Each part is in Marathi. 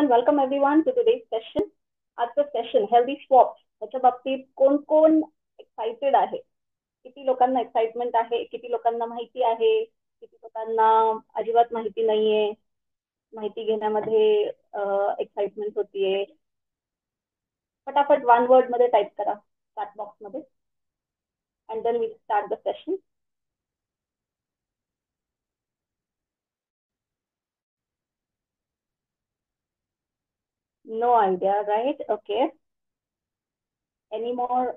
and welcome everyone to today's session. आजचं सेशन हेल्दी स्वॉप्स याच्या बाबतीत कोण कोण एक्साइटेड आहे, किती लोकांना एक्साइटमेंट आहे, किती लोकांना माहिती आहे, किती लोकांना अजिबात माहिती नाहीये, माहिती घेण्यामध्ये एक्साइटमेंट होतीये. फटाफट वन वर्ड मध्ये टाइप करा चॅट बॉक्स मध्ये and then we start the session. No idea, right? Okay. Any more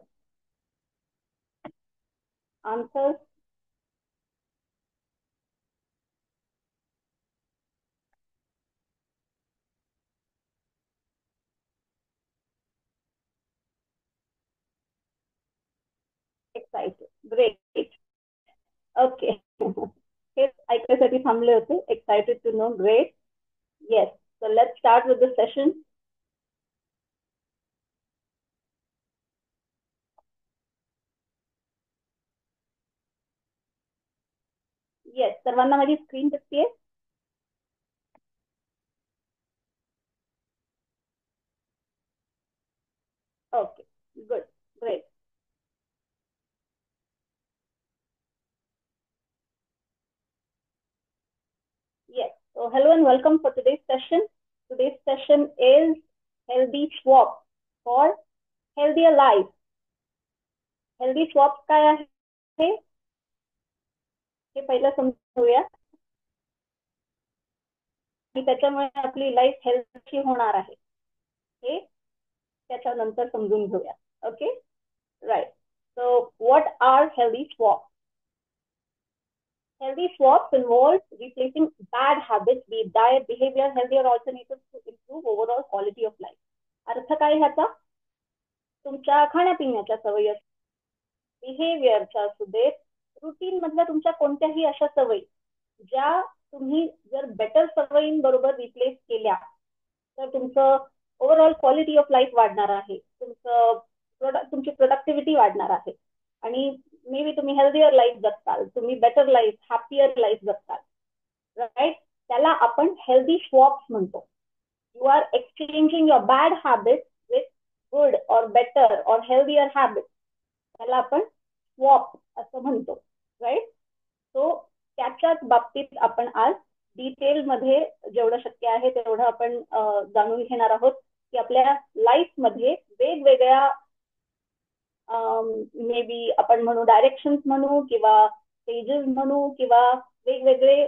answers? Excited. Great. Okay. हेच ऐकण्यासाठी थांबले होते. Excited to know. Great. Yes. So let's start with the session. Yes. सर्वांना माझी स्क्रीन दिसतीये? Okay. Good. Great. Yes. So hello and welcome for today's session. Today's session is healthy swap for healthier life. Healthy swap काय आहे हे पहिलं समजूया, की त्याच्यामुळे आपली लाईफ हेल्थी होणार आहे हे त्याच्यानंतर समजून घेऊया. Okay, right. So what are healthy swap? Healthy swaps involve replacing bad habits, be it diet, behavior, healthier alternatives to improve overall quality of life. अर्थ काय ह्याचा? तुमच्या खाण्यापिण्याच्या सवयी, बिहेवियरच्या असू देत, रुटीन मधल्या तुमच्या कोणत्याही अशा सवयी ज्या तुम्ही जर बेटर सवयींबरोबर रिप्लेस केल्या तर तुमचं ओव्हरऑल क्वालिटी ऑफ लाईफ वाढणार आहे, तुमची प्रोडक्टिव्हिटी वाढणार आहे आणि मे बी तुम्ही हेल्दियर लाईफ जगताल, तुम्ही बेटर लाईफ, हॅपियर लाईफ जगताल, राईट? त्याला आपण हेल्दी स्वॉप्स म्हणतो. You are exchanging your bad habits with good और बेटर और हेल्दियर हॅबिट्स. त्याला आपण स्वॉप असं म्हणतो, राईट? सो त्याच्याच बाबतीत आपण आज डिटेलमध्ये जेवढं शक्य आहे तेवढं आपण जाणून घेणार आहोत की आपल्या लाईफमध्ये वेगवेगळ्या मे बी आपण म्हणू डायरेक्शन्स म्हणू किंवा स्टेजेस म्हणू किंवा वेगवेगळे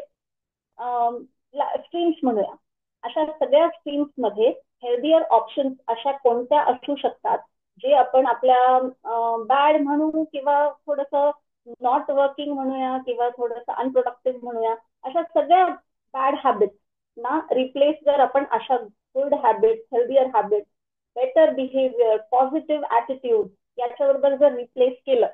स्ट्रीम्स म्हणूया, अशा सगळ्या स्ट्रीम्स मध्ये हेल्दियर ऑप्शन्स अशा कोणत्या असू शकतात जे आपण आपल्या बॅड म्हणू किंवा थोडंसं नॉट वर्किंग म्हणूया किंवा थोडंसं अनप्रोडक्टिव्ह म्हणूया, अशा सगळ्या बॅड हॅबिट्स ना रिप्लेस जर आपण अशा good habits, healthier habits, better behaviour, positive attitude याच्याबरोबर जर रिप्लेस केलं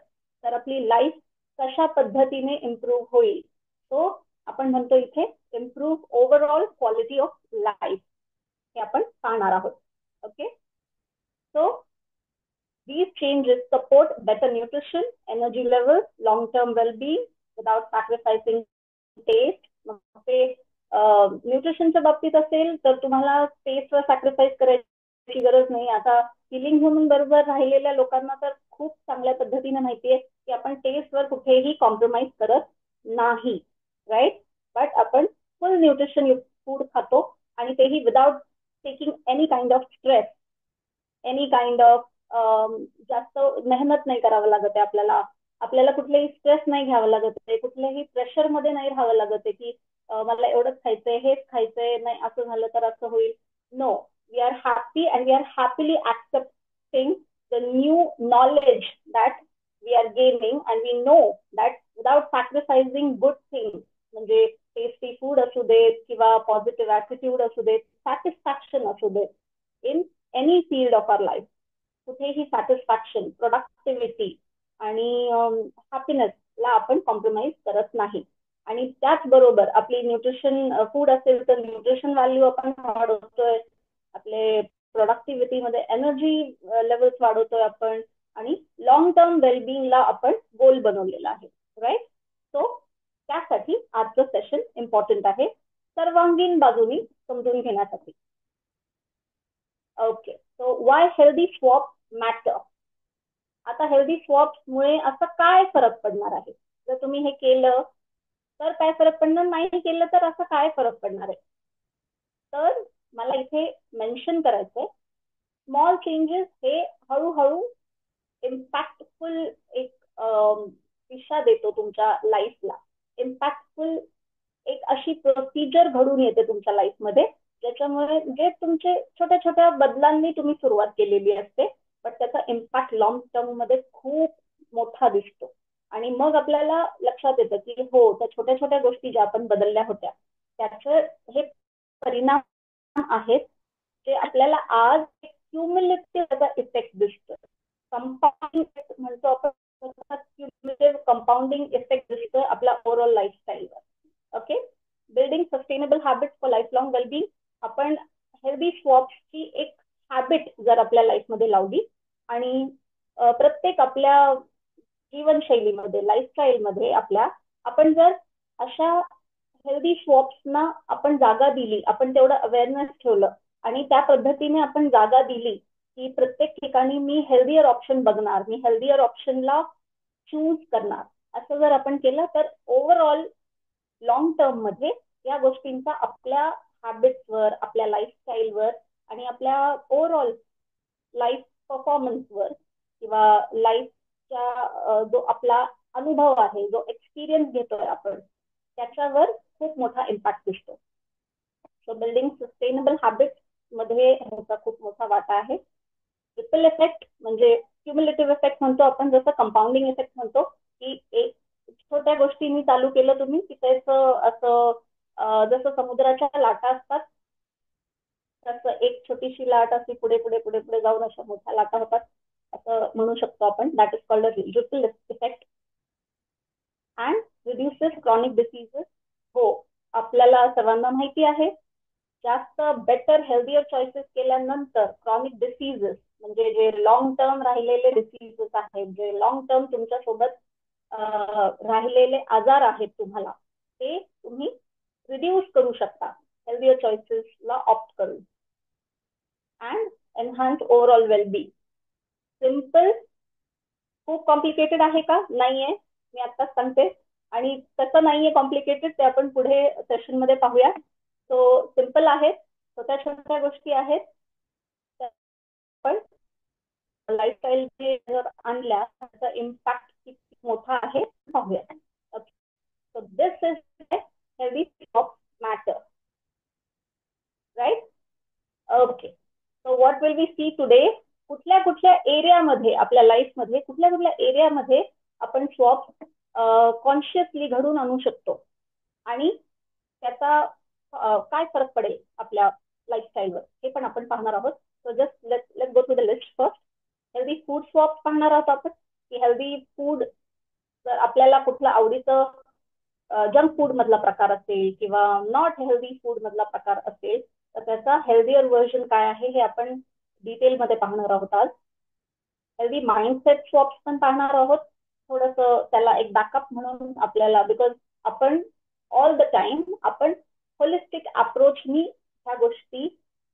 तर आपली लाईफ कशा पद्धतीने इम्प्रूव्ह होईल, तो आपण म्हणतो इथे improve overall quality of life, हे आपण पाहणार आहोत. Okay, so these changes support better nutrition, energy levels, long-term well-being without sacrificing taste. न्यूट्रिशनच्या बाबतीत असेल तर तुम्हाला टेस्टवर सॅक्रिफाईस करायची गरज नाही. आता हिलिंग ह्युमन बरोबर राहिलेल्या लोकांना तर खूप चांगल्या पद्धतीने माहितीये की आपण टेस्टवर कुठेही कॉम्प्रोमाइज करत नाही, राईट? बट आपण फुल न्यूट्रिशन फूड खातो आणि तेही without taking any kind of stress, any kind of जास्त मेहनत नाही करावं लागत आहे आपल्याला, आपल्याला कुठलेही स्ट्रेस नाही घ्यावं लागत आहे, कुठल्याही प्रेशर मध्ये नाही राहावं लागत आहे की मला एवढंच खायचंय, हेच खायचंय, नाही असं झालं तर असं होईल. No, we are happy and we are happily accepting the new knowledge that we are gaining and we know that without sacrificing good thing, म्हणजे टेस्टी फूड असू देत किंवा पॉझिटिव्ह ॲटिट्यूड असू देत, सॅटिस्फॅक्शन असू देत in any field of our life, कुठेही सॅटिस्फॅक्शन, प्रोडक्टिव्हिटी आणि हॅपीनेसला आपण कॉम्प्रोमाइज करत नाही. आणि त्याचबरोबर आपली न्यूट्रिशन फूड असेल तर न्यूट्रिशन व्हॅल्यू आपण वाढवतोय, आपले प्रोडक्टिव्हिटीमध्ये एनर्जी लेवल्स वाढवतोय आपण आणि लॉंग टर्म वेलबिंगला आपण गोल बनवलेला आहे, राईट? सो त्यासाठी आजचं सेशन इम्पॉर्टंट आहे सर्वांगीण बाजूनी समजून घेण्यासाठी. Okay, so Y healthy swap matter. आता हेल्दी स्वॉप्स मुळे असं काय फरक पडणार आहे? जर तुम्ही हे केलं तर काय फरक पडणार, नाही केलं तर असं काय फरक पडणार आहे? तर मला इथे मेन्शन करायचंय, स्मॉल चेंजेस हे हळूहळू इम्पॅक्टफुल एक दिशा देतो तुमच्या लाईफला. इम्पॅक्टफुल एक अशी प्रोसिजर घडून येते तुमच्या लाईफमध्ये, ज्याच्यामुळे जे तुमचे छोट्या छोट्या बदलांनी तुम्ही सुरुवात केलेली असते, पण त्याचा इम्पॅक्ट लॉंग टर्म मध्ये खूप मोठा दिसतो. आणि मग आपल्याला लक्षात येतं की हो, त्या छोट्या छोट्या गोष्टी ज्या आपण बदलल्या होत्या त्याचे हे परिणाम आहेत, जे आपल्याला आज क्युम्युलेटिव्ह त्याचा इफेक्ट दिसतो. कंपाऊंडिंग म्हणतो आपण, क्युम्युलेटिव्ह कंपाऊंडिंग इफेक्ट दिसतोय आपल्या ओव्हरऑल लाईफस्टाईलवर. Okay, building sustainable habits for life long wellbeing. आपण हेल्दी स्वॉप्सची एक हॅबिट जर आपल्या लाईफमध्ये लावली आणि प्रत्येक आपल्या जीवनशैलीमध्ये, लाईफस्टाईलमध्ये आपल्या, आपण जर अशा हेल्दी स्वॉप्सना आपण जागा दिली, आपण तेवढं अवेअरनेस ठेवलं आणि त्या पद्धतीने आपण जागा दिली की प्रत्येक ठिकाणी मी हेल्दियर ऑप्शन बघणार, मी हेल्दियर ऑप्शनला चूज करणार, असं जर आपण केलं तर ओव्हरऑल लॉंग टर्म मध्ये या गोष्टींचा आपल्या हॅबिट्सवर, आपल्या लाईफस्टाईलवर आणि आपल्या ओव्हरऑल लाईफ परफॉर्मन्सवर किंवा लाईफच्या जो आपला अनुभव आहे, जो एक्सपिरियन्स घेतोय आपण, त्याच्यावर खूप मोठा इम्पॅक्ट दिसतो. सो बिल्डिंग सस्टेनेबल हॅबिट्स मध्ये ह्याचा खूप मोठा वाटा आहे. रिपल इफेक्ट म्हणजे क्युम्युलेटिव्ह इफेक्ट म्हणतो आपण, जसं कंपाऊंडिंग इफेक्ट म्हणतो की एक छोट्या गोष्टींनी चालू केलं तुम्ही की त्याचं असं जसं समुद्राच्या लाटा असतात तसं एक छोटीशी लाट अशी पुढे पुढे पुढे पुढे जाऊन अशा मोठ्या लाटा होतात, असं म्हणू शकतो आपण. That is called a ripple effect and reduces chronic diseases. हो, आपल्याला सर्वांना माहिती आहे, जास्त बेटर हेल्दियर चॉईसेस केल्यानंतर क्रॉनिक डिसीजेस म्हणजे जे लॉंग टर्म राहिलेले डिसीजेस आहेत, जे लॉंग टर्म तुमच्यासोबत राहिलेले आजार आहेत तुम्हाला, ते तुम्ही रिड्यूस करू शकता हेल्दियर चॉईसेसला ऑप्ट करून. And enhance overall wellbeing. Simple. खूप कॉम्प्लिकेटेड आहे का? नाहीये, मी आत्ताच सांगते. आणि तसं नाहीये कॉम्प्लिकेटेड, ते आपण पुढे सेशन मध्ये पाहूया. सो सिम्पल आहेत, छोट्या छोट्या गोष्टी आहेत, पण लाईफस्टाईल जर आणल्या त्याचा इम्पॅक्ट किती मोठा आहे पाहूया. So this is healthy swap matter, right? Okay, so what will we see today? कुठल्या कुठल्या एरियामध्ये आपल्या लाईफमध्ये, कुठल्या कुठल्या एरियामध्ये आपण स्वॉप कॉन्शियसली घडून आणू शकतो आणि त्याचा काय फरक पडेल आपल्या लाईफस्टाईलवर, हे पण आपण पाहणार आहोत. So just let go to the list first. Healthy food swap पाहणार आहोत आपण, की हेल्दी फूड जर आपल्याला कुठलं आवडीचं जंक फूड मधला प्रकार असेल किंवा नॉट हेल्दी फूड मधला प्रकार असेल, तर त्याचा हेल्दियर व्हर्जन काय आहे हे आपण डिटेलमध्ये पाहणार आहोत आज. हेल्दी माइंडसेट स्वॉप्स पण पाहणार आहोत, थोडस त्याला एक बॅकअप म्हणून आपल्याला, बिकॉज आपण ऑल द टाइम आपण होलिस्टिक अप्रोचनी ह्या गोष्टी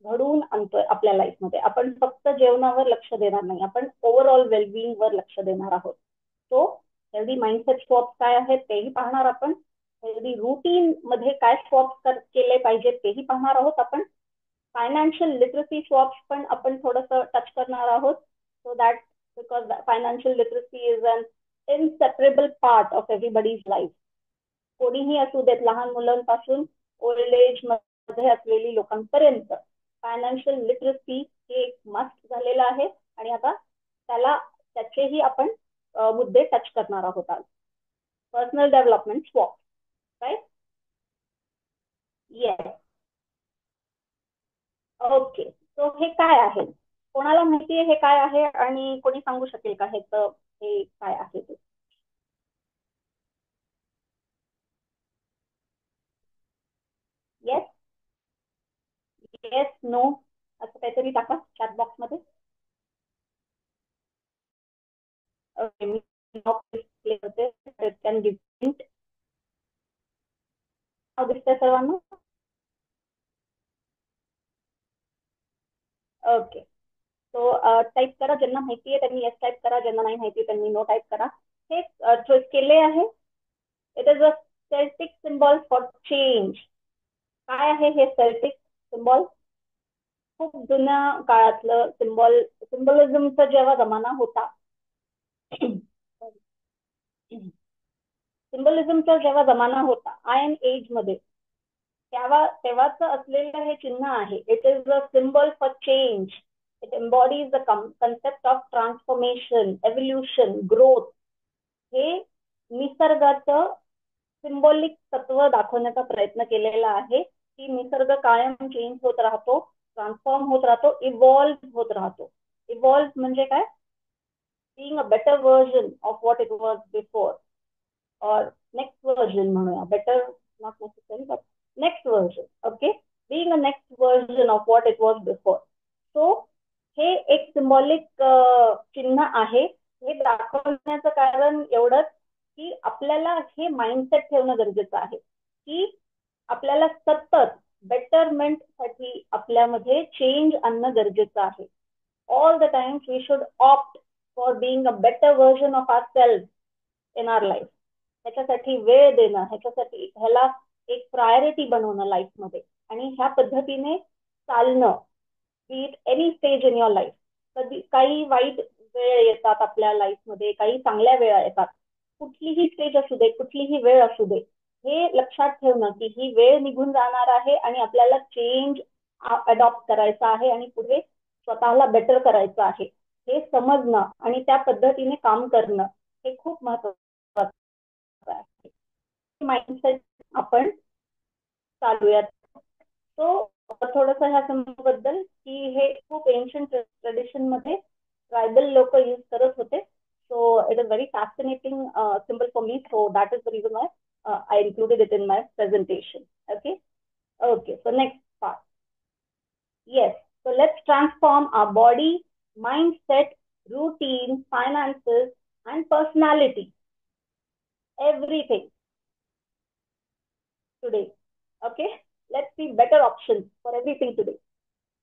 घडवून आणतोय आपल्या लाईफमध्ये. आपण फक्त जेवणावर लक्ष देणार नाही, आपण ओव्हरऑल वेलबिंग वर लक्ष देणार आहोत. सो हेल्दी माइंडसेट स्वॉप्स काय आहेत तेही पाहणार आपण. हेल्दी रुटीन मध्ये काय स्वॉप्स केले पाहिजेत तेही पाहणार आहोत आपण. फायनान्शियल लिटरसी स्वॉप्स पण आपण थोडस टच करणार आहोत. So that because financial literacy is an inseparable part of everybody's life. कोणीही असू देत, लहान मुलांपासून ओल्ड एज मध्ये असलेली लोकांपर्यंत फायनान्शियल लिटरसी हे एक मस्ट झालेलं आहे. आणि आता त्याचेही आपण मुद्दे टच करणार आहोत आज. Personal development swap, right? Yes. Okay, so हे काय आहे? कोणाला माहितीये हे काय आहे आणि कोणी सांगू शकेल का हे काय आहे ते? येस, येस, नो, असं काहीतरी टाका चॅट बॉक्स मध्ये. ओके, मी डिस्प्ले होते, कॅन गिव्ह दिसतंय सर्वांना? ओके. तो टाईप करा, ज्यांना माहिती आहे त्यांनी येस टाईप करा, ज्यांना नाही माहिती त्यांनी नो टाईप करा. हे चॉईस केले आहे. It is a Celtic symbol for change. काय आहे हे सेल्टिक सिम्बॉल? खूप जुन्या काळातलं सिम्बॉल, सिम्बॉलिझमचा जेव्हा जमाना होता, सिम्बॉलिझमचा जेव्हा जमाना होता आयन एज मध्ये, तेव्हाच असलेलं हे चिन्ह आहे. It is a symbol for change. It embodies the concept of transformation, evolution, growth. हे निसर्गाचं सिम्बॉलिक तत्व दाखवण्याचा प्रयत्न केलेला आहे की निसर्ग कायम चेंज होत राहतो, ट्रान्सफॉर्म होत राहतो, इव्हॉल्व्ह होत राहतो. इव्हॉल्व्ह म्हणजे काय? being a better version of what it was before, or next version म्हणूया, better not necessary but next version. Okay, being a next version of what it was before. So हे एक सिम्बॉलिक चिन्ह आहे. हे दाखवण्याचं कारण एवढंच की आपल्याला हे माइंडसेट ठेवणं गरजेचं आहे की आपल्याला सतत बेटरमेंट साठी आपल्यामध्ये चेंज आणणं गरजेचं आहे. All the times we should opt for being a better version of our self in our life. ह्याच्यासाठी वेळ देणं, ह्याच्यासाठी ह्याला एक प्रायोरिटी बनवणं लाईफमध्ये, आणि ह्या पद्धतीने चालणं. बी it any stage in your life. कधी काही वाईट वेळ येतात आपल्या लाईफमध्ये, काही चांगल्या वेळा येतात. कुठलीही स्टेज असू दे, कुठलीही वेळ असू दे, हे लक्षात ठेवणं की ही वेळ निघून जाणार आहे आणि आपल्याला चेंज अडॉप्ट करायचा आहे आणि पुढे स्वतःला बेटर करायचं आहे, हे समजणं आणि त्या पद्धतीने काम करणं हे खूप महत्वाचं आहे. माइंडसेट आपण चालूयात. तो थोडस ह्या बद्दल की हे खूप एन्शंट ट्रेडिशन मध्ये ट्रायबल लोक यूज करत होते. So it is very fascinating symbol for me. So that is the reason why I included it in my presentation. Okay. Okay. So next part. Yes. So let's transform our body, mindset, routine, finances, and personality. Everything today. Okay. Let's see better options for everything today.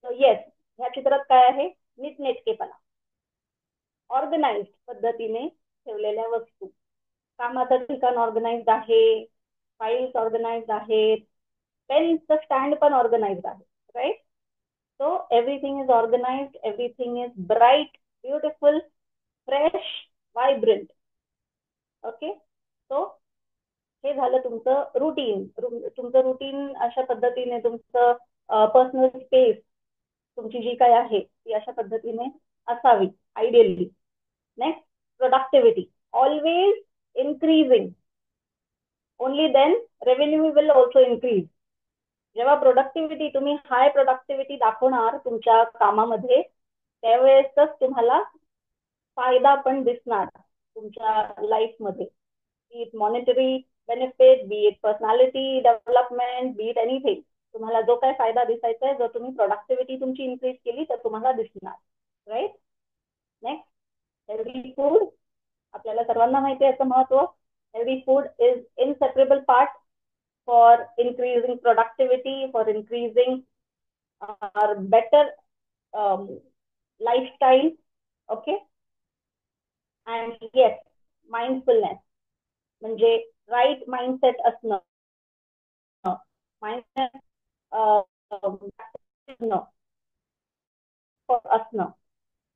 So yes, ह्या चित्रात काय आहे? नीटनेटकेपणा, ऑर्गनाइज्ड पद्धतीने ठेवलेल्या वस्तू. कामाचं ठिकाण ऑर्गनाइज्ड आहे, फाईल्स ऑर्गनाइज्ड आहेत, पेनचं स्टँड पण ऑर्गनाइज्ड आहे, right? So everything is organised, everything is bright, beautiful, fresh, vibrant. Okay. So हे झालं तुमचं रुटीन. तुमचं रुटीन अशा पद्धतीने, तुमचं पर्सनल स्पेस तुमची जी काय आहे ती अशा पद्धतीने असावी ideally. Next, productivity always increasing. Only then revenue will also increase. जेव्हा प्रोडक्टिव्हिटी, तुम्ही हाय प्रोडक्टिव्हिटी दाखवणार तुमच्या कामामध्ये, त्यावेळेसच तुम्हाला फायदा पण दिसणार तुमच्या लाईफमध्ये. बी it monetary benefit, B it personality development, B it anything. तुम्हाला जो काय फायदा दिसायचा आहे, जर तुम्ही प्रोडक्टिव्हिटी तुमची इन्क्रीज केली तर तुम्हाला दिसणार, राईट? Next, healthy food. आपल्याला सर्वांना माहिती आहे याचं महत्व. Healthy food is inseparable part for increasing productivity, for increasing our better um, lifestyle. Okay. And yes, mindfulness म्हणजे राईट माइंडसेट असणं, माइंडसेट असणं,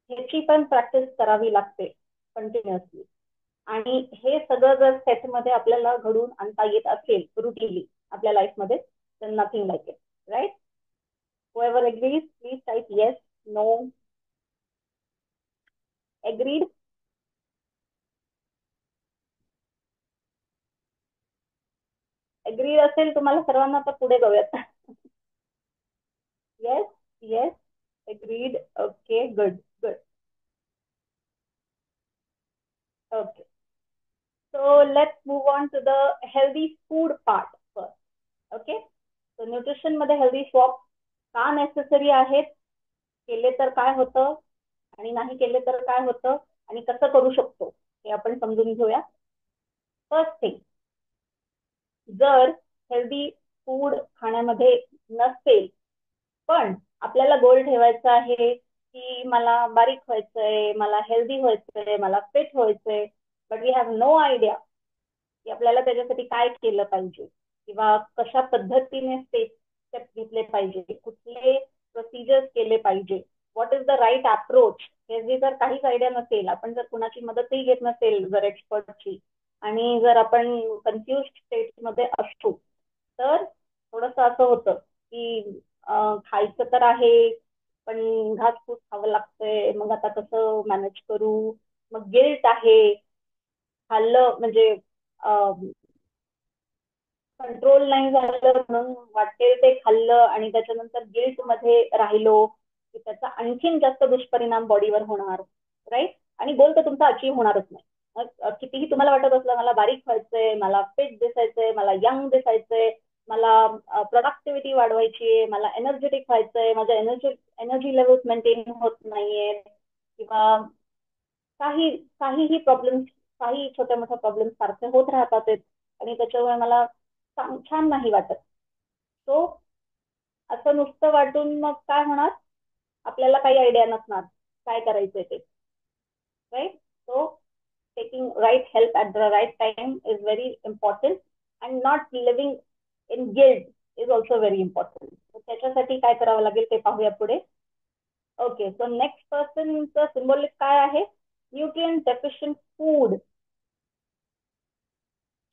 ह्याची पण प्रॅक्टिस करावी लागते कंटिन्युअसली. आणि हे सगळं जर सेटमध्ये आपल्याला घडून आणता येत असेल रुटीनली आपल्या लाईफमध्ये, तर nothing like it, right? Whoever agrees, please type yes, no, agreed. Agreed असेल तुम्हाला सर्वांना, तर पुढे जाऊयात. Yes, yes, agreed. Okay, good, good. Okay. So let's move on to the healthy food part first. Okay. So nutrition मध्ये हेल्दी स्वॉप का नेसेसरी आहेत, केले तर काय होतं आणि नाही केले तर काय होतं आणि कसं करू शकतो हे आपण समजून घेऊया. फर्स्ट थिंग, जर हेल्दी फूड खाण्यामध्ये नसेल पण आपल्याला गोल ठेवायचा आहे की मला बारीक व्हायचंय, मला हेल्दी व्हायचंय, मला फिट व्हायचंय, but we have no idea की आपल्याला त्याच्यासाठी काय केलं पाहिजे किंवा कशा पद्धतीने स्टेप घेतले पाहिजे, कुठले प्रोसिजर्स केले पाहिजे, what is the right approach, हे जर काहीच आयडिया नसेल, आपण जर कुणाची मदतही घेत नसेल जर एक्सपर्टची, आणि जर आपण कन्फ्युज स्टेट मध्ये असतो, तर थोडस असं होतं की खायचं तर आहे पण घासफूस खावं लागतंय, मग आता कसं मॅनेज करू, मग गिल्ट आहे, खाल्लं म्हणजे कंट्रोल नाही झालं म्हणून वाटेल ते खाल्लं आणि त्याच्यानंतर गिल्ट मध्ये राहिलो की त्याचा आणखीन जास्त दुष्परिणाम बॉडीवर होणार, राईट. आणि गोल तर तुमचा अचीव्ह होणारच नाही. कितीही तुम्हाला वाटत असलं मला बारीक व्हायचंय, मला फिट दिसायचंय, मला यंग दिसायचंय, मला प्रोडक्टिव्हिटी वाढवायची आहे, मला एनर्जेटिक व्हायचंय, माझ्या एनर्जी लेवल्स मेंटेन होत नाहीये, किंवा काही काहीही प्रॉब्लेम्स, काही छोट्या मोठ्या प्रॉब्लेम्स सारखे होत राहतात आणि त्याच्यामुळे मला छान नाही वाटत. सो असं नुसतं वाटून मग काय होणार, आपल्याला काही आयडिया नसणार काय करायचंय ते, right. So taking right help at the right time is very important, and not living in guilt is also very important. त्याच्यासाठी काय करावं लागेल ते पाहूया पुढे. ओके, सो नेक्स्ट पर्सनचं सिम्बॉलिक काय आहे, न्यूट्रिएंट डेफिशियंट फूड.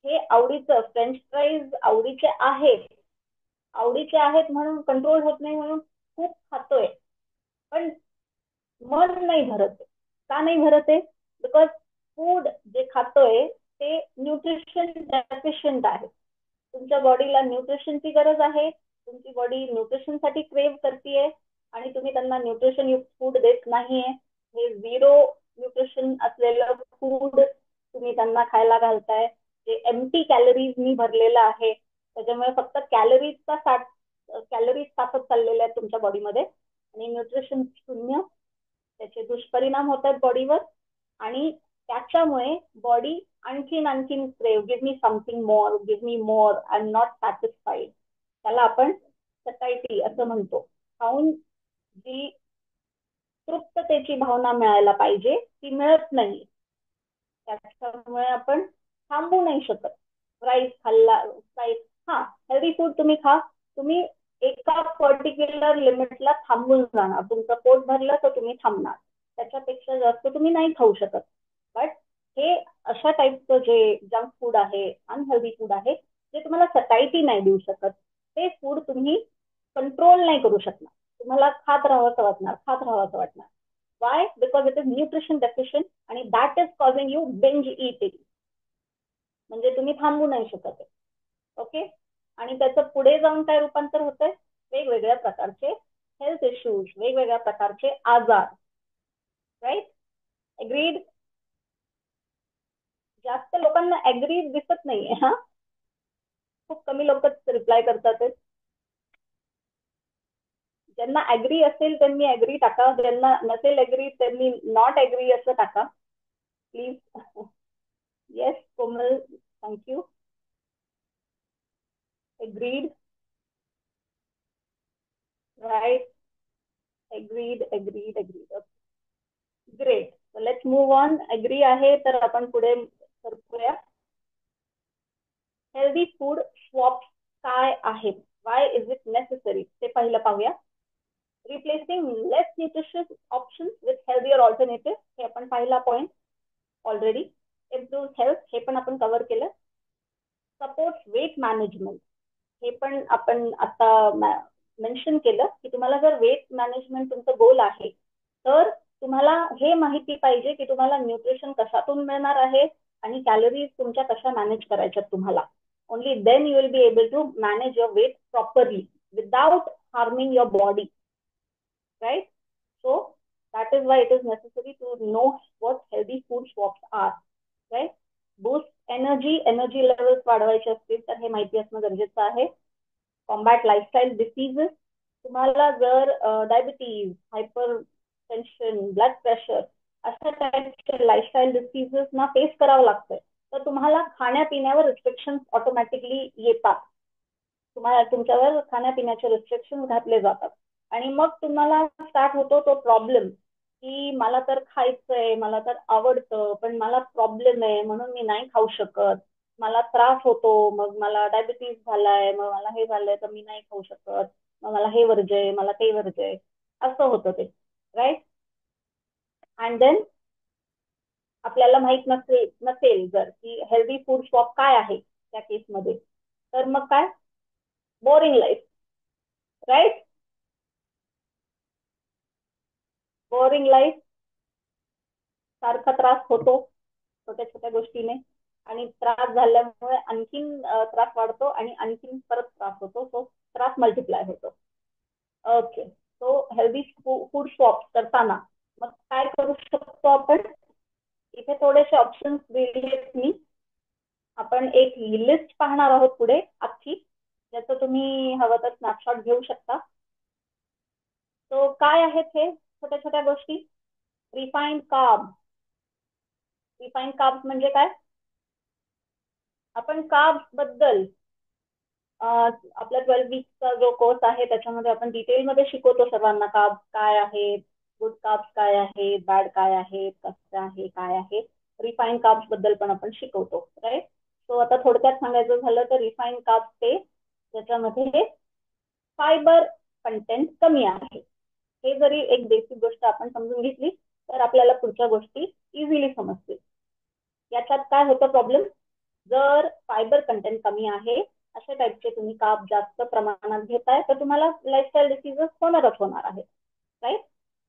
हे आवडीचं फ्रेंच फ्राईज आवडीचे आहेत, आवडीचे आहेत म्हणून कंट्रोल होत नाही म्हणून खूप खातोय, पण मन नाही भरत आहे. का नाही भरत आहे, बिकॉज फूड जे खातोय ते न्यूट्रिशन डेफिशियंट आहे. तुमच्या बॉडीला न्यूट्रिशनची गरज आहे, तुमची बॉडी न्यूट्रिशनसाठी क्रेव्ह करतीये आणि तुम्ही त्यांना न्यूट्रिशन युक्त फूड देत नाहीये. हे झिरो न्यूट्रिशन असलेलं फूड तुम्ही त्यांना खायला घालताय, जे एम्प्टी कॅलरीजनी भरलेलं आहे, त्याच्यामुळे फक्त कॅलरीज साठत चाललेल्या आहेत तुमच्या बॉडीमध्ये आणि न्यूट्रिशन शून्य. त्याचे दुष्परिणाम होत आहेत बॉडीवर आणि त्याच्यामुळे बॉडी आणखीन आणखीन क्रेव, give me something more, give me more, I am not satisfied. त्याला आपण सटायटी असं म्हणतो. खाऊन जी तृप्ततेची भावना मिळायला पाहिजे ती मिळत नाही, त्याच्यामुळे आपण थांबू नाही शकत. राईस खाल्ला, राईस, हा हेल्दी फूड तुम्ही खा, तुम्ही एका पर्टिक्युलर लिमिटला थांबून जाणार, तुमचं पोट भरलं तर तुम्ही थांबणार, त्याच्यापेक्षा जास्त तुम्ही नाही खाऊ शकत. बट हे अशा टाईपचं जे जंक फूड आहे, अनहेल्दी फूड आहे, जे तुम्हाला सटायटी नाही देऊ शकत, ते फूड तुम्ही कंट्रोल नाही करू शकणार, तुम्हाला खात राहावंसं वाटणार, खात राहावंसं वाटणार. Why, because it is nutrition deficient आणि that is causing you binge eating, म्हणजे तुम्ही थांबू नाही शकत. ओके, आणि त्याचं पुढे जाऊन काय रूपांतर होतंय, वेगवेगळ्या प्रकारचे हेल्थ इश्यूज, वेगवेगळ्या प्रकारचे आजार, राईट. एग्रीड. जास्त लोकांना एग्रीड दिसत नाहीये, हा खूप कमी लोकच रिप्लाय करतात. ज्यांना ऍग्री असेल त्यांनी ऍग्री टाका, ज्यांना नसेल ऍग्री त्यांनी नॉट ऍग्री असं टाका please. Yes Komal, thank you. Agreed, right, agreed agreed agreed. Great, let's move on. Agree आहे तर आपण पुढे करूया. हेल्दी फूड स्वॉप काय आहेत, वाय इज इट नेसेसरी, ते पहिलं पाहूया. Replacing less nutritious options with healthier alternative, हे आपण पहिला पॉइंट ऑलरेडी. इम्प्रूव्ह हेल्थ, हे पण आपण कव्हर केलं. सपोर्ट वेट मॅनेजमेंट, हे पण आपण आता मेन्शन केलं की तुम्हाला जर वेट मॅनेजमेंट तुमचं गोल आहे तर तुम्हाला हे माहिती पाहिजे की तुम्हाला न्यूट्रिशन कशातून मिळणार आहे आणि कॅलरीज तुमच्या कशा मॅनेज करायच्यात तुम्हाला. Only then you will be able to manage your weight properly without harming your body, right. So that is why it is necessary to know what healthy food swaps are, right. Boost energy levels वाढवायचे असतील तर हे माहिती असणं गरजेचं आहे. कॉम्बॅट लाईफस्टाईल डिसीजेस, तुम्हाला जर diabetes, hyper tension, blood pressure अशा टाईपचे लाईफस्टाईल डिसीजेस ना फेस करावं लागतंय तर तुम्हाला खाण्यापिण्यावर रिस्ट्रिक्शन ऑटोमॅटिकली येतात, तुम्हाला तुमच्यावर खाण्यापिण्याचे रिस्ट्रिक्शन घातले जातात आणि मग तुम्हाला स्टार्ट होतो तो प्रॉब्लेम, की मला तर खायचंय, मला तर आवडतं, पण मला प्रॉब्लेम आहे म्हणून मी नाही खाऊ शकत. मला त्रास होतो, मग मला डायबिटीज झालाय, मग मला हे झालंय तर मी नाही खाऊ शकत. मग मला हे वर्जय, मला ते वर्जय, असं होतं ते. राईट. अँड देन आपल्याला माहित नसेल जर की हेल्दी फूड स्वॉप काय आहे त्या केसमध्ये, तर मग काय, boring life. Right. Boring life, सारखा त्रास होतो छोट्या छोट्या गोष्टीने, आणि त्रास झाल्यामुळे आणखीन त्रास वाढतो आणि आणखीन परत त्रास होतो, तो त्रास मल्टिप्लाय होतो. Okay. So healthy food swap करताना मग काय करू शकतो आपण, इथे थोडेसे ऑप्शन्स दिलेत मी. आपण एक लिस्ट पाहणार आहोत पुढे अख्खी, ज्याचं तुम्ही हवं तर स्नॅपशॉट घेऊ शकता. तो काय आहेत हे छोट्या छोट्या गोष्टी. रिफाईंड कार्ब. रिफाईंड कार्ब म्हणजे काय, आपण कार्ब बद्दल आपला 12 वीकचा जो कोर्स आहे त्याच्यामध्ये आपण डिटेलमध्ये शिकवतो सर्वांना, कार्ब काय आहेत, गुड कार्ब्स काय आहेत, बॅड काय आहेत, कसं आहे, काय आहे. रिफाईंड कार्ब्स बद्दल पण आपण शिकवतो. राईट. सो आता थोडक्यात सांगायचं झालं तर रिफाईंड कार्ब्स ते ज्याच्यामध्ये फायबर कंटेंट कमी आहे. हे जरी एक बेसिक गोष्ट आपण समजून घेतली तर आपल्याला पुढच्या गोष्टी इझिली समजतील. याच्यात काय होतं प्रॉब्लेम, जर फायबर कंटेंट कमी आहे, अशा टाईपचे तुम्ही कार्ब जास्त प्रमाणात घेताय, तर तुम्हाला लाईफस्टाईल डिसीजेस होणारच होणार आहे. राईट.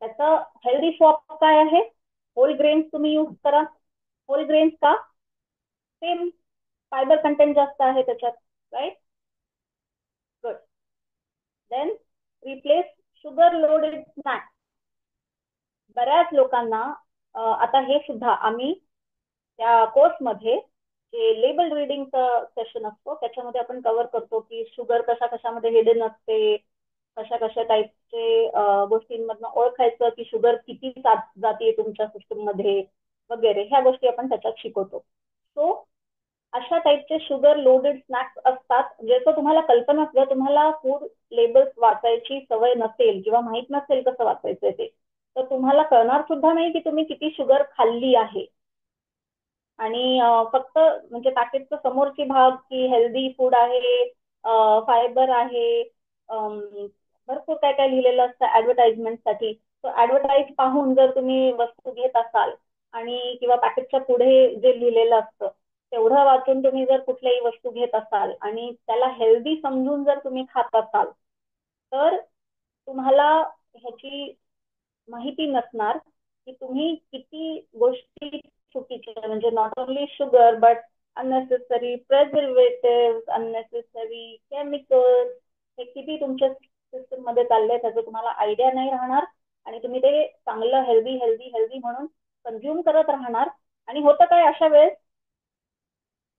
त्याचं हेल्दी स्वॉप काय आहे, होल ग्रेन्स तुम्ही यूज करा. होल ग्रेन्स का, सेम फायबर कंटेंट जास्त आहे त्याच्यात. Right. Good. Then replace sugar loaded snacks. बऱ्याच लोकांना आता हे सुद्धा आम्ही त्या कोर्समध्ये जे लेबल रिडिंगचं सेशन असतो त्याच्यामध्ये आपण कव्हर करतो की शुगर कशा कशामध्ये हिडन असते, कशा कशा टाईपचे गोष्टींमधनं ओळखायचं की शुगर किती जातीये तुमच्या सिस्टम मध्ये वगैरे, ह्या गोष्टी आपण त्याच्यात शिकवतो. सो अशा टाईपचे शुगर लोडेड स्नॅक्स असतात, ज्याचं तुम्हाला कल्पना, जर तुम्हाला फूड लेबल्स वाचायची सवय नसेल किंवा माहित नसेल कसं वाचायचं ते, तर तुम्हाला कळणार सुद्धा नाही की तुम्ही किती शुगर खाल्ली आहे. आणि फक्त म्हणजे पॅकेटचं समोरची भाग की हेल्दी फूड आहे, फायबर आहे, भरपूर काय काय लिहिलेलं असतं ऍडव्हर्टाइजमेंटसाठी. तो ऍडव्हर्टाईज पाहून जर तुम्ही वस्तू घेत असाल आणि किंवा पॅकेटच्या पुढे जे लिहिलेलं असतं तेवढं वाचून तुम्ही जर कुठल्याही वस्तू घेत असाल आणि त्याला हेल्दी समजून जर तुम्ही खात असाल, तर तुम्हाला ह्याची माहिती नसणार की तुम्ही किती गोष्टी चुकीच्या, म्हणजे not only sugar but unnecessary प्रेझर्वेटिव्ह, unnecessary chemicals, हे किती तुमच्या सिस्टम मध्ये चाललंय त्याचं तुम्हाला आयडिया नाही राहणार, आणि तुम्ही ते चांगलं हेल्दी हेल्दी हेल्दी म्हणून कंझ्युम करत राहणार. आणि होतं काय अशा वेळेस,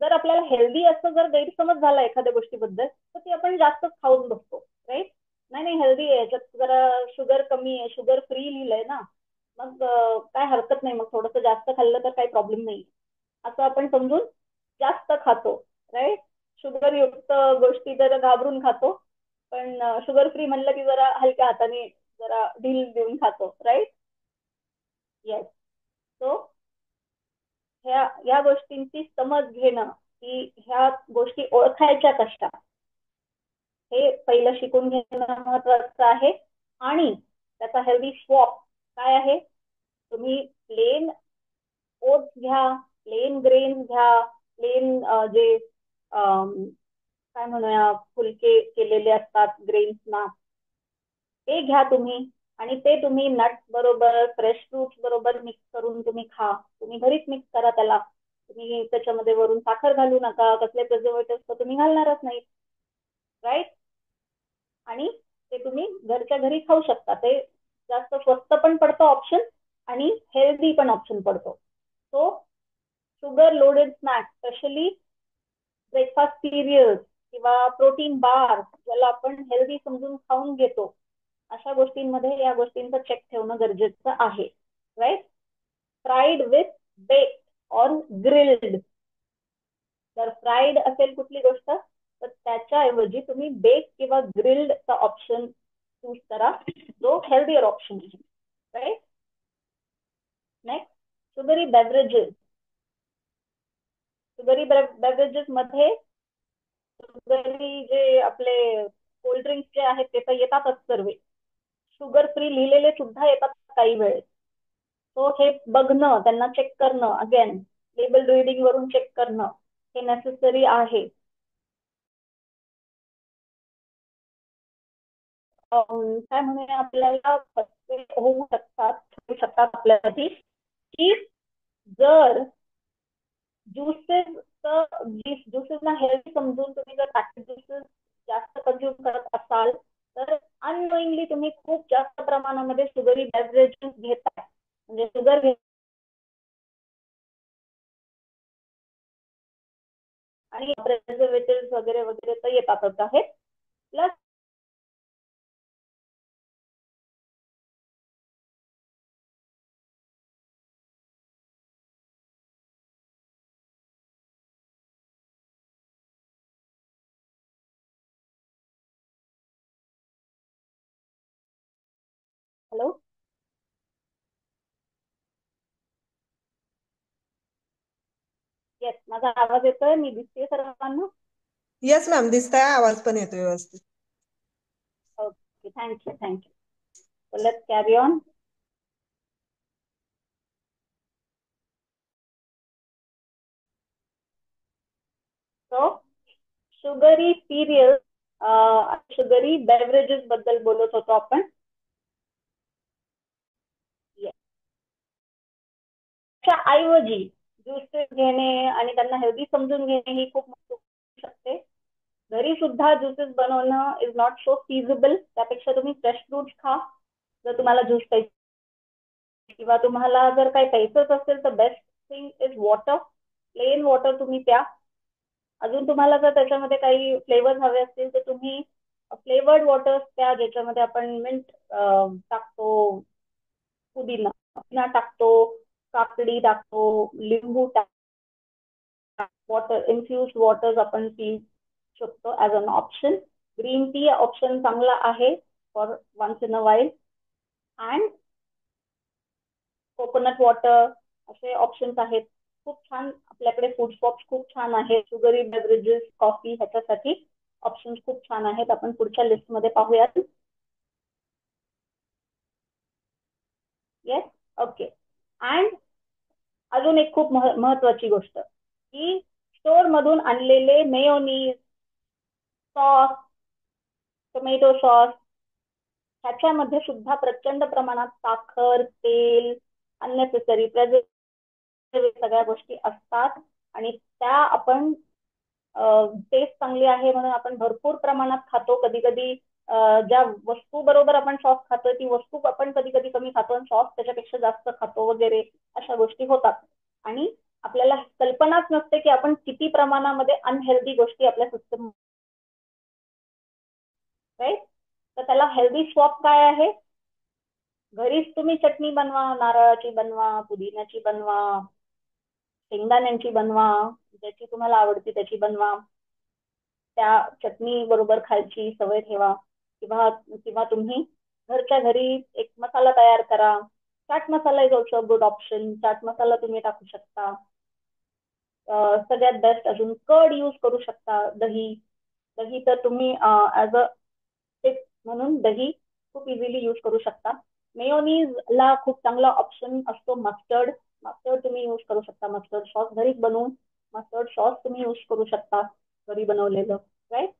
जर आपल्याला हेल्दी असं जर गैरसमज झाला एखाद्या गोष्टीबद्दल तर ती आपण जास्त खाऊन बसतो. राईट. नाही नाही हेल्दी आहे, याच्यात जरा शुगर कमी आहे, शुगर फ्री लिहिलंय ना, मग काय हरकत नाही, मग थोडंसं जास्त खाल्लं तर काही प्रॉब्लेम नाही, असं आपण समजून जास्त खातो. राईट. शुगर युक्त गोष्टी जरा घाबरून खातो, पण शुगर फ्री म्हणलं की जरा हलक्या हाताने जरा ढील देऊन खातो. राईट. येस. सो ह्या या गोष्टींची समज घेणं, की ह्या गोष्टी ओळखायच्या कशा, हे पहिलं शिकून घेणं महत्वाचं आहे. आणि त्याचा हेल्दी स्वॉप काय आहे, तुम्ही प्लेन ओट्स घ्या, प्लेन ग्रेन घ्या, प्लेन जे काय म्हणूया फुलके केलेले असतात ग्रेन्सना, ते घ्या तुम्ही, आणि ते तुम्ही नट्स बरोबर, फ्रेश फ्रुट्स बरोबर मिक्स करून तुम्ही खा. तुम्ही घरीच मिक्स करा त्याला, तुम्ही त्याच्यामध्ये वरून साखर घालू नका, कसले प्रिझर्वेटिव्ह तर तुम्ही घालणारच नाही. राईट. आणि ते तुम्ही घरच्या घरी खाऊ शकता, ते जास्त स्वस्त पण पडतो ऑप्शन आणि हेल्दी पण ऑप्शन पडतो. So sugar loaded snacks, specially breakfast serials किंवा प्रोटीन बार, ज्याला आपण हेल्दी समजून खाऊन घेतो, अशा गोष्टींमध्ये या गोष्टींचं चेक ठेवणं गरजेचं आहे. Right. Fried with baked or grilled. जर फ्राईड असेल कुठली गोष्ट तर त्याच्याऐवजी तुम्ही बेक किंवा ग्रिल्डचा ऑप्शन चूज करा जो हेल्दियर ऑप्शन आहे. Right. Next, sugary beverages. Sugary beverages मध्ये शुगरी जे आपले कोल्ड्रिंक्स जे आहेत ते तर येतातच सर्व. शुगर फ्री लिहिलेले सुद्धा येतात काही वेळेस. तो हे बघणं, त्यांना चेक करणं, अगेन लेबल रिडिंग वरून चेक करणं हे नेसेसरी आहे. काय म्हणूया, आपल्याला होऊ शकतात आपल्यासाठी की जर ज्युसेस ज्युसेसना हेल्दी समजून तुम्ही जर पॅकेट ज्युसेस जास्त कन्झ्युम करत असाल तर अननोईंगली तुम्ही खूप जास्त प्रमाणामध्ये शुगरी बेवरेजेस घेताय. म्हणजे शुगर आणि प्रिझर्वेटिव्ह वगैरे वगैरे तर येतातच आहेत. Plus hello. येस, माझा आवाज येतोय? मी दिसते सर्वांना? येस मॅम, दिसताय, आवाज पण येतोय व्यवस्थित. Okay, thank you thank you. So let's carry on. So sugary serial, sugary beverages बद्दल बोलत होतो आपण. ऐवजी ज्यूसेस घेणे आणि त्यांना हेल्दी समजून घेणे ही खूप महत्त्वाची शकते. घरी सुद्धा ज्युसेस बनवणं इज नॉट सो फिजिबल. त्यापेक्षा तुम्ही फ्रेश फ्रूट्स खा जर तुम्हाला ज्यूस प्यायचं, किंवा तुम्हाला जर काही प्यायचंच असेल तर best thing is water. Plain water तुम्ही प्या. अजून तुम्हाला जर त्याच्यामध्ये काही फ्लेवर्स हवे असतील तर तुम्ही फ्लेवर्ड वॉटर्स प्या, ज्याच्यामध्ये आपण मिंट टाकतो, पुदिना टाकतो, काकडी टाकतो, लिंबू टाकतो. वॉटर इन्फ्युज वॉटर्स आपण पी शकतो as an option. Green tea option चांगला आहे for once in a while. And coconut water असे ऑप्शन्स आहेत. खूप छान आपल्याकडे फूड शॉप्स खूप छान आहेत. शुगरी बेवरेजेस, कॉफी ह्याच्यासाठी ऑप्शन्स खूप छान आहेत. आपण पुढच्या लिस्टमध्ये पाहूयात. Yes, okay. अँड अजून एक खूप महत्वाची गोष्ट की स्टोर मधून आणलेले मेयोनीज, सॉस, टोमॅटो सॉस ह्याच्यामध्ये सुद्धा प्रचंड प्रमाणात साखर, तेल, अननेसेसरी सगळ्या गोष्टी असतात. आणि त्या आपण टेस्ट चांगली आहे म्हणून आपण भरपूर प्रमाणात खातो. कधी कधी ज्या वस्तू बरोबर आपण सॉस खातो ती वस्तू आपण कधी कधी कमी खातो आणि सॉस त्याच्यापेक्षा जास्त खातो वगैरे अशा गोष्टी होतात. आणि आपल्याला कल्पनाच नसते की आपण किती प्रमाणामध्ये अनहेल्दी गोष्टी आपल्या सिस्टम. राईट. तर त्याला हेल्दी स्वॉप काय आहे? घरीच तुम्ही चटणी बनवा, नारळाची बनवा, पुदिन्याची बनवा, शेंगदाण्यांची बनवा, ज्याची तुम्हाला आवडती त्याची बनवा. त्या चटणी बरोबर खायची सवय ठेवा. किंवा किंवा तुम्ही घरच्या घरी एक मसाला तयार करा. Chaat masala is also good option. Chaat masala तुम्ही टाकू शकता. सगळ्यात बेस्ट अजून कर्ड यूज करू शकता. दही दही तर तुम्ही ऍज अ टिप म्हणून दही खूप इझिली यूज करू शकता. मेयोनीज ला खूप चांगला ऑप्शन असतो मस्टर्ड. मस्टर्ड तुम्ही यूज करू शकता. मस्टर्ड सॉस घरीच बनवून मस्टर्ड सॉस तुम्ही यूज करू शकता, घरी बनवलेलं. राईट.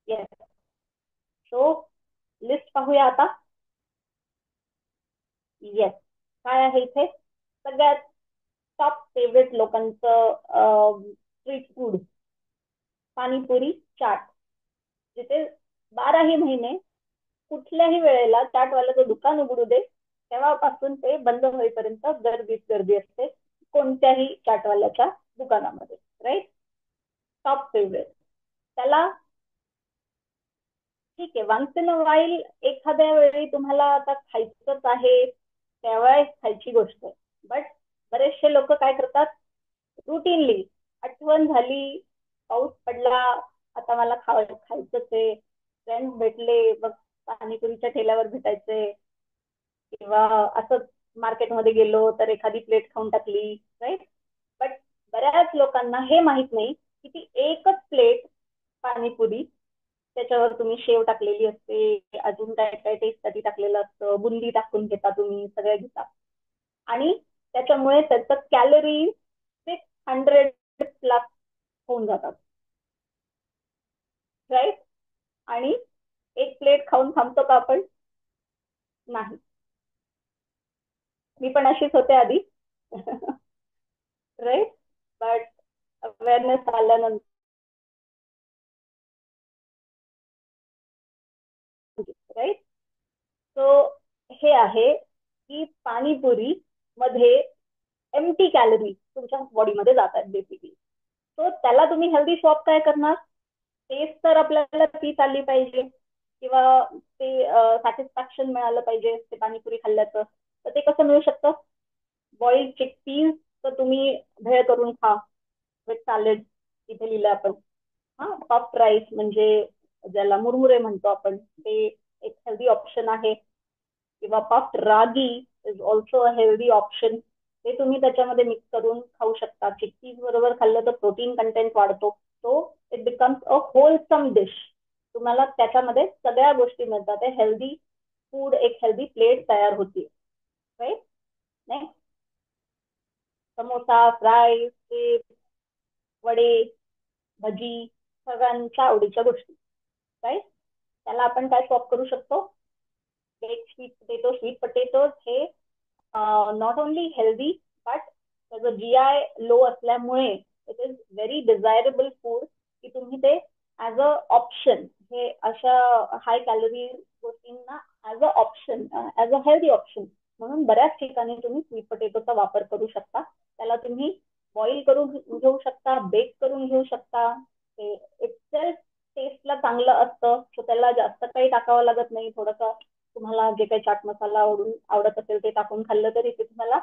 येस. सो लिस्ट पाहूया आता. येस, काय आहे इथे? सगळ्यात टॉप फेवरेट लोकांचं स्ट्रीट फूड, पाणीपुरी, चाट. जिथे 12ही महिने कुठल्याही वेळेला चाटवाल्याचं दुकान उघडू दे तेव्हापासून ते बंद होईपर्यंत गर्दीच गर्दी असते कोणत्याही चाटवाल्याच्या दुकानामध्ये. राईट. Top favourite. त्याला ठीक आहे, वन्स इन अ वाईल एखाद्या वेळी तुम्हाला आता खायचंच आहे त्यावेळेस खायची गोष्ट आहे. बट बरेचसे लोक काय करतात, रुटीनली आठवण झाली, पाऊस पडला, आता मला खायचंच आहे, फ्रेंड्स भेटले, मग पाणीपुरीच्या ठेल्यावर भेटायचे, किंवा असंच मार्केटमध्ये गेलो तर एखादी प्लेट खाऊन टाकली, राईट. बट बऱ्याच लोकांना हे माहित नाही की ती एकच प्लेट पाणीपुरी, त्याच्यावर तुम्ही शेव टाकलेली असते, अजून काय काय टेस्टसाठी टाकलेलं असतं, बुंदी टाकून घेता, तुम्ही सगळ्या घेता, आणि त्याच्यामुळे त्याचं कॅलरी 600 प्लस होऊन जातात, राईट. आणि एक प्लेट खाऊन थांबतो का आपण? नाही. मी पण अशीच होते आधी. राईट. बट अवेअरनेस आल्यानंतर, राईट. सो हे आहे की पाणीपुरी मध्ये एम्प्टी कॅलरी तुमच्या बॉडीमध्ये जातात बेसिकली. सो त्याला तुम्ही हेल्दी स्वॉप काय करणार? टेस्ट तर आपल्याला तीच आली पाहिजे, किंवा ते सॅटिस्फॅक्शन मिळालं पाहिजे ते पाणीपुरी खाल्ल्याचं. तर ते कसं मिळू शकतं? बॉइल्ड चिकपीज तर तुम्ही भेळ करून खा विथ सॅलड, इथे लिहिलं आपण. हा, पफ्ड राईस म्हणजे ज्याला मुरमुरे म्हणतो आपण, ते एक हेल्दी ऑप्शन आहे. किंवा puffed ragi is also a healthy option. ते तुम्ही त्याच्यामध्ये मिक्स करून खाऊ शकता. चिक्कीज बरोबर खाल्लं तर प्रोटीन कंटेंट वाढतो. So it becomes a wholesome dish. तुम्हाला त्याच्यामध्ये सगळ्या गोष्टी मिळतात. हेल्दी फूड, एक हेल्दी प्लेट तयार होती, राईट. नाही, समोसा, फ्राईज, चिप्स, वडे, भजी, सगळ्यांच्या आवडीच्या गोष्टी, राईट. त्याला आपण काय स्वॉप करू शकतो? एक स्वीट पोटॅटो. स्वीट पोटॅटोज हे नॉट ओनली हेल्दी, बट त्याचं जीआय लो असल्यामुळे it is very desirable food, की तुम्ही ते ऍज अ ऑप्शन, हे अशा हाय कॅलरी गोष्टींना as a option, as a healthy option म्हणून बऱ्याच ठिकाणी तुम्ही स्वीट पोटॅटोचा वापर करू शकता. त्याला तुम्ही बॉईल करून घेऊ शकता, बेक करून घेऊ शकता. ते इटसेल्फ टेस्टला चांगलं असतं, सो त्याला जास्त काही टाकावं लागत नाही. थोडंसं तुम्हाला जे काही चाट मसाला आवडत असेल ते टाकून खाल्लं तरी ते तुम्हाला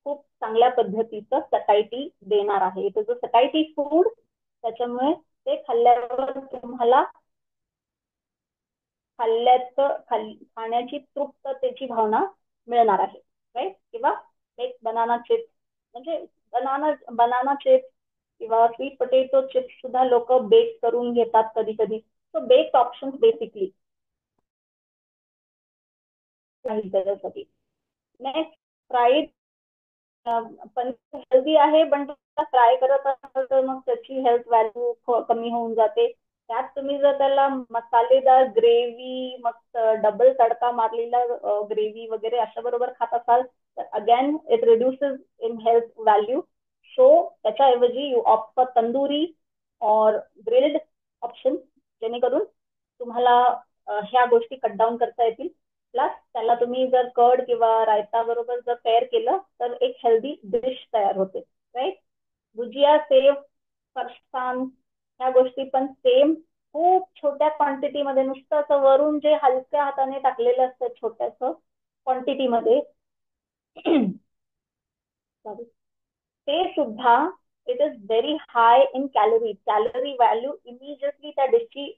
खूप चांगल्या पद्धतीचं सटायटी देणार आहे. It is a satiety food. त्याच्यामुळे ते खाल्ल्यावर तुम्हाला खाण्याची तृप्ततेची भावना मिळणार आहे, राईट. किंवा एक बनाना चिप्स, म्हणजे बनाना चिप्स किंवा स्वीट पोटॅटो चिप्स सुद्धा लोक बेक करून घेतात कधी कधी. सो बेक्ड ऑप्शन बेसिकली काही त्याच्यासाठी. नेक्स्ट, फ्राईड पनीर हेल्दी आहे, पण फ्राय करत असाल तर मग त्याची हेल्थ व्हॅल्यू कमी होऊन जाते. त्यात तुम्ही जर त्याला मसालेदार ग्रेव्ही, मग डबल तडका मारलेला ग्रेव्ही वगैरे अशा बरोबर खात असाल तर again it reduces in health value. So त्याच्याऐवजी यू ऑप्ट फॉर तंदुरी और ग्रिल्ड ऑप्शन, जेणेकरून तुम्हाला ह्या गोष्टी कट डाऊन करता येतील. प्लस त्याला तुम्ही जर कर्ड किंवा रायता बरोबर जर पेअर केलं तर एक हेल्दी डिश तयार होते, राईट. भुजिया, सेव, फरसाण ह्या गोष्टी पण सेम खूप छोट्या क्वांटिटीमध्ये, नुसतं असं वरून जे हलक्या हाताने टाकलेलं असतं छोट्यास क्वांटिटीमध्ये, ते सुद्धा it is very high in calorie. Calorie value immediately त्या डिशची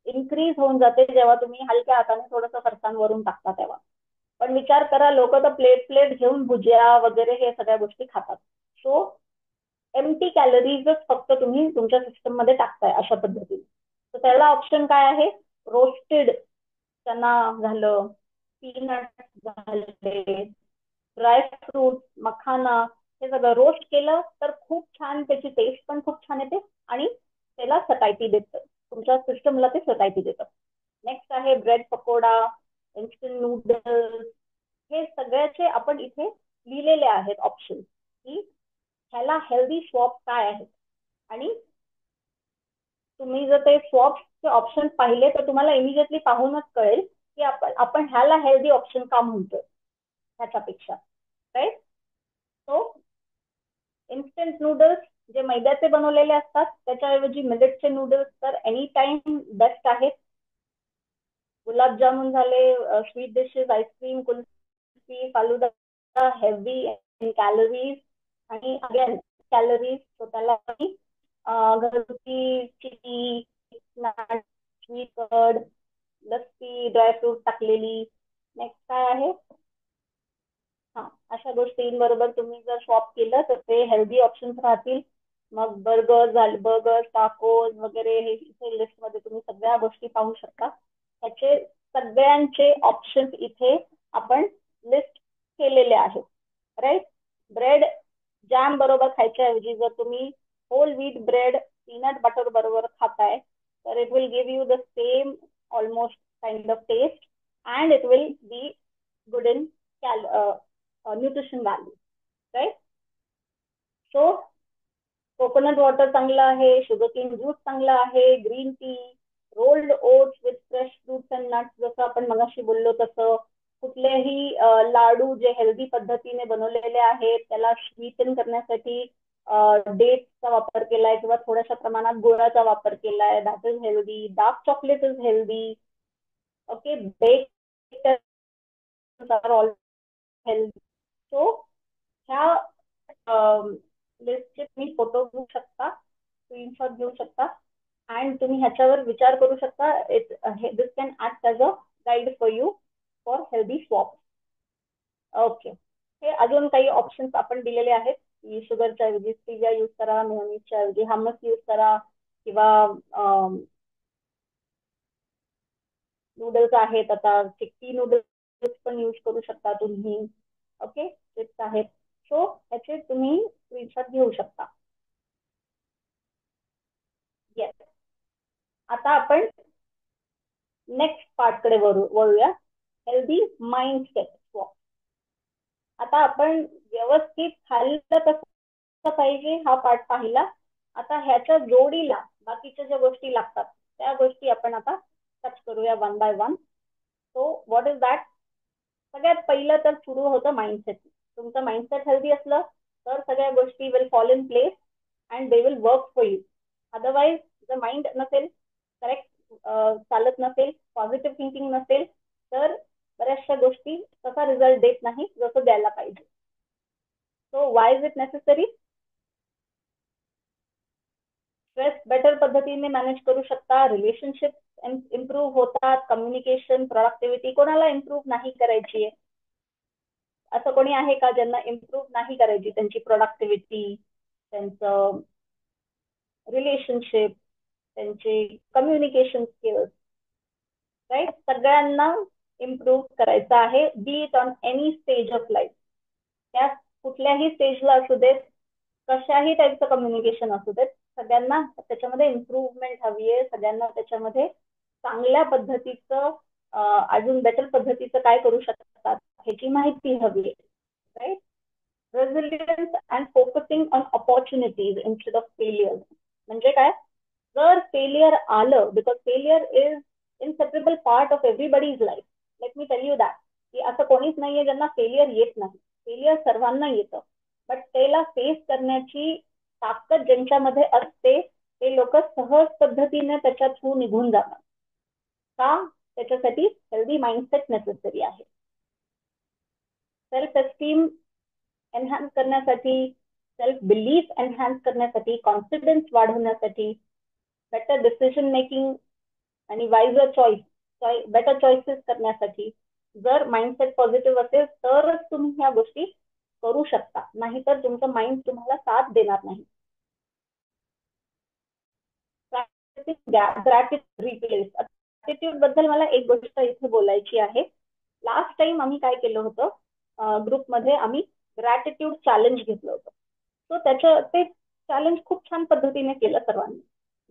इन्क्रीज होऊन जाते जेव्हा तुम्ही हलक्या हाताने थोडंसं फरसाण वरून टाकता तेव्हा. पण विचार करा, लोक तर प्लेट प्लेट घेऊन भुजिया वगैरे हे सगळ्या गोष्टी खातात. सो एम्प्टी कॅलरीजच फक्त तुम्ही तुमच्या सिस्टम मध्ये टाकताय अशा पद्धतीने. तर त्याला ऑप्शन काय आहे? रोस्टेड चना झालं, पीनट झाले, ड्रायफ्रूट, मखाना, हे सगळं रोस्ट केलं तर खूप छान, त्याची टेस्ट पण खूप छान येते आणि त्याला सटायटी देतं, तुमच्या सिस्टमला ते सटायटी देतं. नेक्स्ट आहे ब्रेड पकोडा, इन्स्टंट नूडल्स. हे सगळ्याचे आपण इथे लिहिलेले आहेत ऑप्शन, की ह्याला हेल्दी स्वॉप काय आहेत. आणि तुम्ही जर ते स्वॉपचे ऑप्शन पाहिले तर तुम्हाला इमिजिएटली पाहूनच कळेल की आपण ह्याला हेल्दी ऑप्शन का म्हणतोय ह्याच्यापेक्षा, राईट. सो इन्स्टंट नूडल्स जे मैद्याचे बनवलेले असतात त्याच्याऐवजी मिलेटचे नूडल्स तर एनी टाइम बेस्ट आहेत. गुलाबजामुन झाले, sweet dishes, ice cream, kulfi, falooda, heavy in calories आणि अगेन कॅलरीज. सो त्याला घरगुती chilli, sweet curd, lassi, dry fruit टाकलेली. नेक्स्ट काय आहे? हा, अशा गोष्टींबरोबर तुम्ही जर शॉप केलं तर ते हेल्दी ऑप्शन्स राहतील. मग बर्गर, टाकोज वगैरे हे इथे लिस्टमध्ये तुम्ही सगळ्या गोष्टी पाहू शकता. त्याचे सगळ्यांचे ऑप्शन्स इथे आपण लिस्ट केलेले आहेत. राईट. ब्रेड जॅम बरोबर खायच्याऐवजी जर तुम्ही whole wheat bread peanut butter बरोबर खाताय तर it will give you the same almost kind of taste and it will be good in nutrition value. Right. So coconut water चांगलं आहे, शुगरकेन ज्यूस चांगलं आहे, green tea, rolled oats with fresh fruits and nuts जसं आपण मगाशी बोललो तसं, कुठलेही लाडू जे हेल्दी पद्धतीने बनवलेले आहेत त्याला स्वीटन करण्यासाठी डेट्सचा वापर केलाय किंवा थोड्याशा प्रमाणात गुळाचा वापर केलाय. That is healthy. Dark chocolate is healthy. Okay. Bake are all healthy. So ह्या लिस्टचे तुम्ही फोटो घेऊ शकता, स्क्रीनशॉट घेऊ शकता अँड तुम्ही ह्याच्यावर विचार करू शकता. This can act as a guide for you for healthy swap. Okay. हे अजून काही ऑप्शन्स आपण दिलेले आहेत की शुगरच्या ऐवजी स्टिविया यूज करा, मेयोनीजच्या ऐवजी हमस यूज करा किंवा नूडल्स आहेत आता चिक्की नूडल्स पण यूज करू शकता तुम्ही. ओके. टिप्स आहेत. सो ह्याचे तुम्ही स्क्रीनशॉट घेऊ शकता. येस. आता आपण नेक्स्ट पार्ट कडे वळूया. Healthy mindset swap. आता आपण व्यवस्थित खाल्लं कसं पाहिजे हा पार्ट पाहिला. आता ह्याच्या जोडीला बाकीच्या ज्या गोष्टी लागतात त्या गोष्टी आपण आता टच करूया one by one. So what is that? सगळ्यात पहिलं तर सुरू होतं माइंडसेट. तुमचं माइंडसेट हेल्दी असलं तर सगळ्या गोष्टी will fall in place and they will work for you. Otherwise जर माइंड नसेल करेक्ट, चालत नसेल, पॉझिटिव्ह थिंकिंग नसेल तर बऱ्याचशा गोष्टी तसा रिझल्ट देत नाही जसं द्यायला पाहिजे. So Y is it necessary? Stress better पद्धतीने मॅनेज करू शकता, रिलेशनशिप इम्प्रूव्ह होतात, कम्युनिकेशन, प्रोडक्टिव्हिटी. कोणाला इम्प्रूव्ह नाही करायची आहे? असं कोणी आहे का ज्यांना इम्प्रूव्ह नाही करायची त्यांची प्रोडक्टिव्हिटी, त्यांचं रिलेशनशिप, त्यांचे कम्युनिकेशन स्किल्स? राईट. सगळ्यांना इम्प्रूव्ह करायचं आहे, बी it on any stage of life. त्या कुठल्याही स्टेजला असू देत, कशाही टाईपचं कम्युनिकेशन असू देत, सगळ्यांना त्याच्यामध्ये इम्प्रूव्हमेंट हवी आहे. सगळ्यांना त्याच्यामध्ये चांगल्या पद्धतीचं अजून बेटर पद्धतीचं काय करू शकतात ह्याची माहिती हवी आहे. Right. Resilience and focusing on opportunities instead of failure. म्हणजे काय? जर फेलियर आलं, because failure is inseparable part of everybody's life. Let me tell you that की असं कोणीच नाहीये ज्यांना फेलियर येत नाही. फेलियर सर्वांना येतं. बट त्याला फेस करण्याची ताकद ज्यांच्यामध्ये असते ते लोक सहज पद्धतीने त्याच्या थ्रू निघून जातात. का? त्याच्यासाठी हेल्दी माइंडसेट नेसेसरी आहे. सेल्फ एस्टीम एनहान्स करण्यासाठी, सेल्फ बिलीफ एनहान्स करण्यासाठी, कॉन्फिडन्स वाढवण्यासाठी, बेटर डिसिजन मेकिंग आणि वायझर बेटर चॉईसेस करण्यासाठी जर माइंडसेट पॉझिटिव्ह असेल तरच तुम्ही ह्या गोष्टी करू शकता. नाहीतर तुमचं माइंड तुम्हाला साथ देणार नाही. ग्रॅटिट्यूड बद्दल मला एक गोष्ट इथे बोलायची आहे. लास्ट टाइम आम्ही काय केलं होतं, ग्रुपमध्ये आम्ही ग्रॅटिट्यूड चॅलेंज घेतलं होतं. सो ते चॅलेंज खूप छान पद्धतीने केलं सर्वांनी.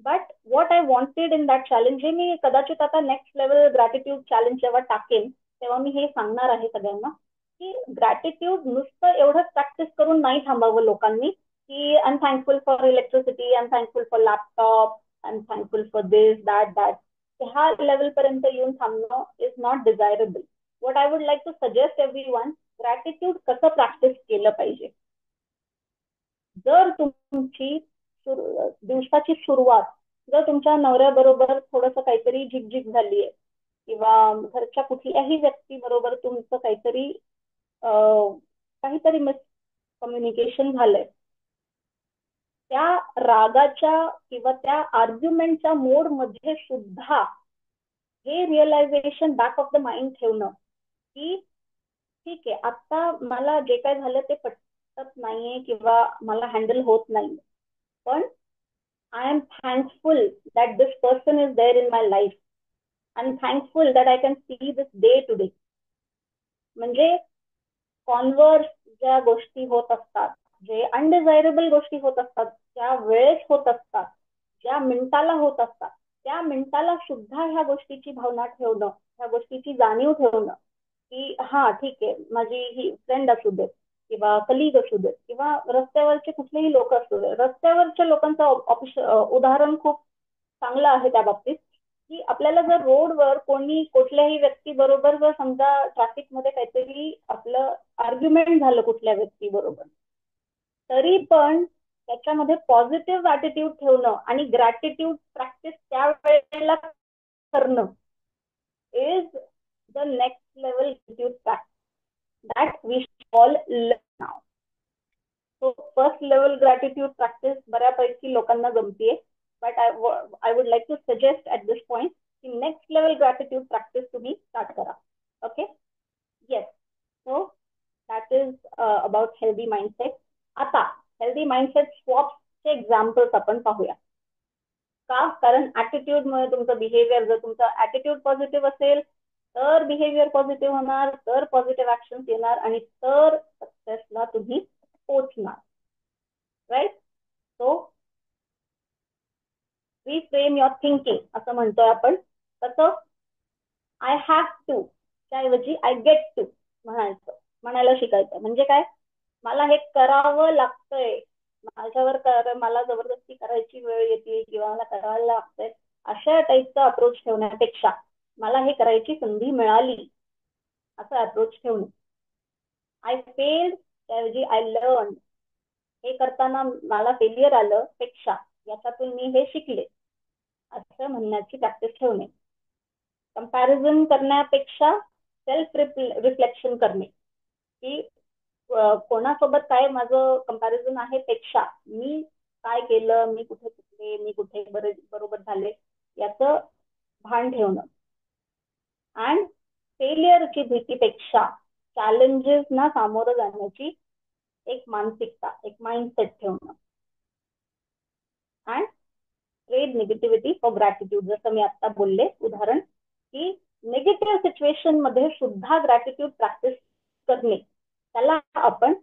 But what I wanted in that challenge, जे मी कदाचित आता नेक्स्ट लेवल ग्रॅटिट्यूड चॅलेंज जेव्हा टाकेन तेव्हा मी हे सांगणार आहे सगळ्यांना की ग्रॅटिट्यूड नुसतं एवढंच प्रॅक्टिस करून नाही थांबावं लोकांनी की I am thankful for electricity, I am thankful for laptop, I am thankful for this that. ह्या लेवल पर्यंत येऊन थांबणं is not desirable. What I would like to suggest everyone, gratitude कसं प्रॅक्टिस केलं पाहिजे. जर तुमची दिवसाची सुरुवात जर तुमच्या नवऱ्याबरोबर थोडंसं काहीतरी झिकझिक झालीये किंवा घरच्या कुठल्याही व्यक्ती बरोबर तुमचं काहीतरी मिसकम्युनिकेशन झालंय, त्या रागाच्या किंवा त्या आर्ग्युमेंटच्या मोड मध्ये सुद्धा हे realisation back of the mind ठेवणं की ठीक आहे, आता मला जे काय झालं ते पटत नाहीये किंवा मला हँडल होत नाही, पण I am thankful that this person is there in my life. I am thankful that I can see this day to day. म्हणजे कॉन्व्हर्स ज्या गोष्टी होत असतात, जे अनडिझायरेबल गोष्टी होत असतात, ज्या वेळेस होत असतात, ज्या मिनिटाला होत असतात, त्या मिनिटाला सुद्धा ह्या गोष्टीची भावना ठेवणं, ह्या गोष्टीची जाणीव ठेवणं की हा ठीक आहे, माझी ही फ्रेंड असू देत किंवा कलीग असू देत किंवा रस्त्यावरचे कुठलेही लोक असू देत. रस्त्यावरच्या लोकांचं उदाहरण खूप चांगलं आहे त्या बाबतीत, की आपल्याला जर रोडवर कोणी कुठल्याही व्यक्ती बरोबर जर समजा ट्रॅफिक मध्ये काहीतरी आपलं आर्ग्युमेंट झालं कुठल्या व्यक्ती बरोबर, तरी पण त्याच्यामध्ये पॉझिटिव्ह ऍटिट्यूड ठेवणं आणि ग्रॅटिट्यूड प्रॅक्टिस त्या वेळेला करणं is the next level attitude practice that we all learn now. So first level gratitude practice बऱ्यापैकी लोकांना जमतीये, but I would like to suggest at this point the next level gratitude practice तुम्ही start करा. Okay? Yes. So that is about healthy mindset. आता healthy mindset swaps चे examples आपण पाहूया. का? कारण ऍटिट्यूड मुळे तुमचं बिहेवियर, जर तुमचा ऍटिट्यूड पॉझिटिव्ह असेल तर बिहेवियर पॉझिटिव्ह होणार, तर पॉझिटिव्ह ऍक्शन येणार आणि तर सक्सेसला तुम्ही पोहोचणार. Right? So reframe your thinking असं म्हणतोय आपण. कसं? आय हॅव टू त्याऐवजी आय गेट टू म्हणायला शिकायचं. म्हणजे काय? मला हे करावं लागतंय, माझ्यावर मला जबरदस्ती करायची वेळ येते किंवा मला करायला लागतंय, अशा टाईपचा अप्रोच ठेवण्यापेक्षा मला हे करायची संधी मिळाली असा अप्रोच ठेवणं. आय फेल्ड त्याऐवजी आय लर्न. हे करताना मला फेलियर आलं पेक्षा याच्यातून मी हे शिकले असं म्हणण्याची प्रॅक्टिस ठेवणे. कंपॅरिझन करण्यापेक्षा सेल्फ रिफ्लेक्शन करणे, की कोणासोबत काय माझं कंपॅरिझन आहे पेक्षा मी काय केलं, मी कुठे चुकले, मी कुठे बरोबर झाले याचं भान ठेवणं. अँड फेलियरची भीतीपेक्षा चॅलेंजेसना सामोरं जाण्याची एक मानसिकता, एक माइंडसेट ठेवणं. And trade negativity for gratitude. जसं मी आता बोलले उदाहरण, की निगेटिव्ह सिच्युएशन मध्ये सुद्धा ग्रॅटिट्यूड प्रॅक्टिस करणे, त्याला आपण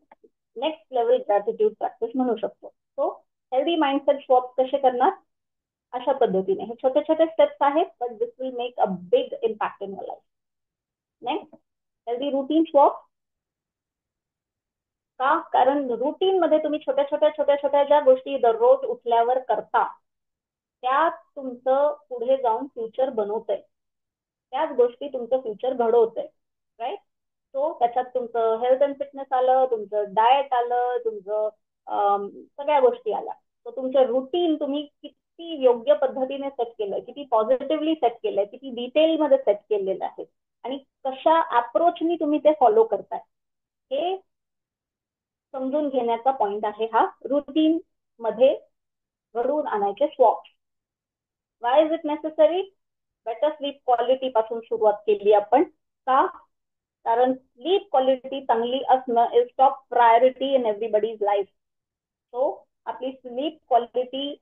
नेक्स्ट लेवल ग्रॅटिट्यूड प्रॅक्टिस म्हणू शकतो. सो हेल्दी माइंडसेट स्वॉप कसे करणार? अशा पद्धतीने. हे छोटे छोटे स्टेप्स आहेत, but this will make a big impact in your life. Next, healthy routine swap. का? कारण रुटीन मध्ये तुम्ही छोट्या छोट्या ज्या गोष्टी दररोज उठल्यावर करता, त्यात तुमचं पुढे जाऊन फ्युचर बनवतंय, त्याच गोष्टी तुमचं फ्युचर घडवतंय. राईट? सो त्याच्यात तुमचं हेल्थ अँड फिटनेस आलं, तुमचं डाएट आलं, तुमचं सगळ्या गोष्टी आल्या. तर तुमचं रुटीन तुम्ही किती योग्य पद्धतीने सेट केलंय, किती पॉझिटिव्हली सेट केलंय, किती डिटेलमध्ये सेट केलेलं आहे आणि कशा अप्रोचनी तुम्ही ते फॉलो करताय, हे समजून घेण्याचा पॉइंट आहे हा रुटीन मध्ये घडवून आणायचे swap. Y is it necessary? Better sleep quality पासून सुरुवात केली आपण. का? कारण स्लीप क्वालिटी चांगली असणं is top priority in everybody's life. So आपली स्लीप क्वालिटी,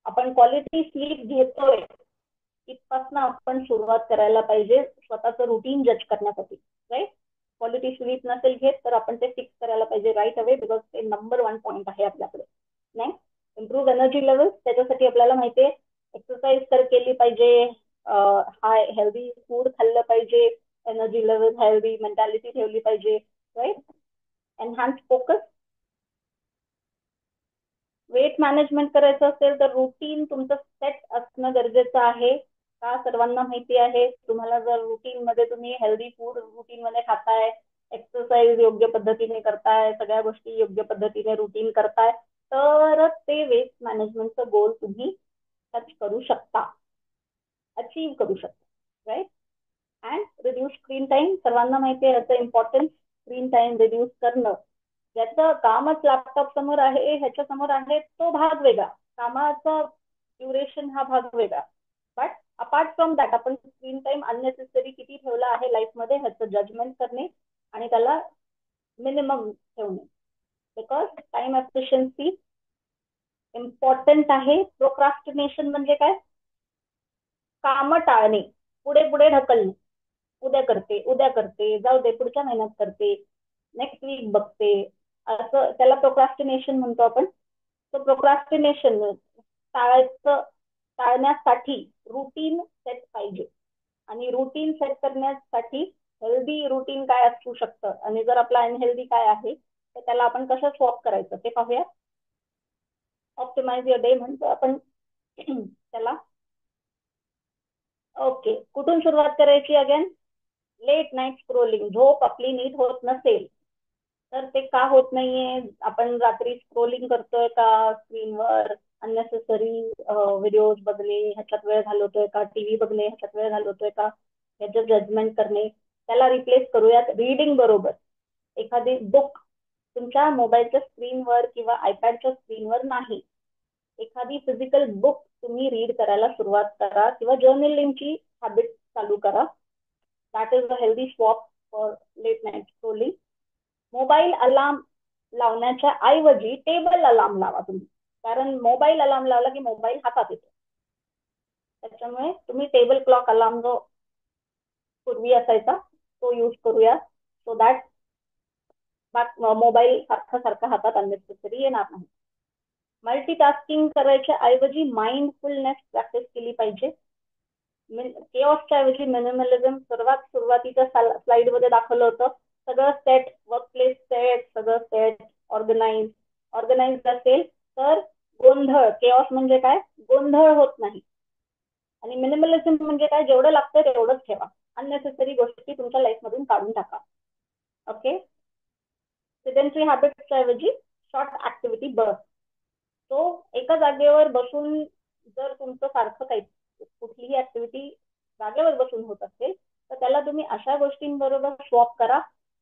आपण क्वालिटी स्लीप घेतोय इथपासून आपण सुरुवात करायला पाहिजे स्वतःचं रुटीन जज करण्यासाठी. राईट? क्वालिटी स्लीप नसेल घेत तर आपण ते फिक्स करायला पाहिजे राईट अवे, बिकॉज ते नंबर 1 पॉइंट आहे आपल्याकडे. Next, improve energy level. त्याच्यासाठी आपल्याला माहितीये एक्सरसाइज तर केली पाहिजे, हाय हेल्दी फूड खाल्लं पाहिजे, एनर्जी लेवल हेल्दी, मेंटॅलिटी ठेवली पाहिजे. Right? Enhance focus. Weight management करायचं असेल तर रुटीन तुमचं सेट असणं गरजेचं आहे. का? सर्वांना माहिती आहे, तुम्हाला जर रुटीन मध्ये तुम्ही हेल्दी फूड रुटीन मध्ये खाताय, एक्सरसाइज योग्य पद्धतीने करताय, सगळ्या गोष्टी योग्य पद्धतीने रुटीन करताय, तरच ते वेस्ट मॅनेजमेंटचं गोल तुम्ही टच करू शकता, अचीव्ह करू शकता. Right? And reduce screen time. सर्वांना माहिती आहे याचं इम्पॉर्टन्स. स्क्रीन टाइम रिड्यूस करणं. ज्याचं कामच लॅपटॉप समोर आहे, ह्याच्या समोर आहे, तो भाग वेगळा, कामाचा ड्युरेशन हा भाग वेगळा, बट अपार्ट फ्रॉम दॅट आपण स्क्रीन टाइम अननेसेसरी किती ठेवला आहे लाईफमध्ये ह्याचं जजमेंट करणे आणि त्याला मिनिमम ठेवणे. बिकॉज टाइम एफिशियन्सी इम्पॉर्टंट आहे. प्रोक्रास्टिनेशन म्हणजे काय? कामं टाळणे, पुढे पुढे ढकलणे. उद्या करते, जाऊ दे पुढच्या महिन्यात करते, नेक्स्ट वीक बघते, असं त्याला प्रोक्रास्टिनेशन म्हणतो आपण. तो प्रोक्रास्टिनेशन टाळण्यासाठी रुटीन सेट पाहिजे. आणि रुटीन सेट करण्यासाठी हेल्दी रुटीन काय असू शकतं आणि जर आपला अनहेल्दी काय आहे तर त्याला आपण कसं स्वॉप करायचं ते पाहूया. ऑप्टिमाइज युअर डे म्हणतो आपण त्याला. ओके, कुठून सुरुवात करायची? Again, late night scrolling. झोप आपली नीट होत नसेल तर ते का होत नाहीये? आपण रात्री स्क्रोलिंग करतोय का स्क्रीनवर? अननेसेसरी व्हिडिओज बघणे ह्याच्यात वेळ घालवतोय का? टीव्ही बघणे ह्याच्यात वेळ घालवतोय का? ह्याचं जजमेंट करणे. त्याला रिप्लेस करूयात रीडिंग बरोबर. एखादी बुक तुमच्या मोबाईलच्या स्क्रीनवर किंवा आयपॅडच्या स्क्रीनवर नाही, एखादी फिजिकल बुक तुम्ही रीड करायला सुरुवात करा किंवा जर्नलिंगची हॅबिट चालू करा. That is a healthy swap for late night scrolling. Mobile alarm लावण्याच्या ऐवजी टेबल अलार्म लावा तुम्ही. कारण मोबाईल अलार्म लावला की मोबाईल हातात येतो. त्याच्यामुळे तुम्ही टेबल क्लॉक अलार्म जो पूर्वी असायचा तो यूज करूया. सो दॅट मोबाईल सारखा सारखा हातात अननेसेसरी येणार नाही. मल्टीटास्किंग करायच्या ऐवजी माइंडफुलनेस प्रॅक्टिस केली पाहिजे. केऑसच्या ऐवजी मिनिमलिझम. सर्वात सुरुवातीच्या स्लाइड मध्ये दाखवलं होतं सगळं सेट, वर्कप्लेस सेट, सगळं सेट, ऑर्गनाइज असेल तर गोंधळ. केऑस म्हणजे काय? गोंधळ होत नाही. आणि मिनिमलिझम म्हणजे काय? जेवढं लागतं तेवढंच ठेवा. अननेसेसरी गोष्टी तुमच्या लाईफ मधून काढून टाका. ओके. सिडेंटरी हॅबिट्सच्या ऐवजी शॉर्ट ऍक्टिव्हिटी बर्स्ट. तो एका जागेवर बसून जर तुमचं सारखं काही कुठलीही ऍक्टिव्हिटी जागेवर बसून होत असेल तर त्याला तुम्ही अशा गोष्टींबरोबर स्वॉप करा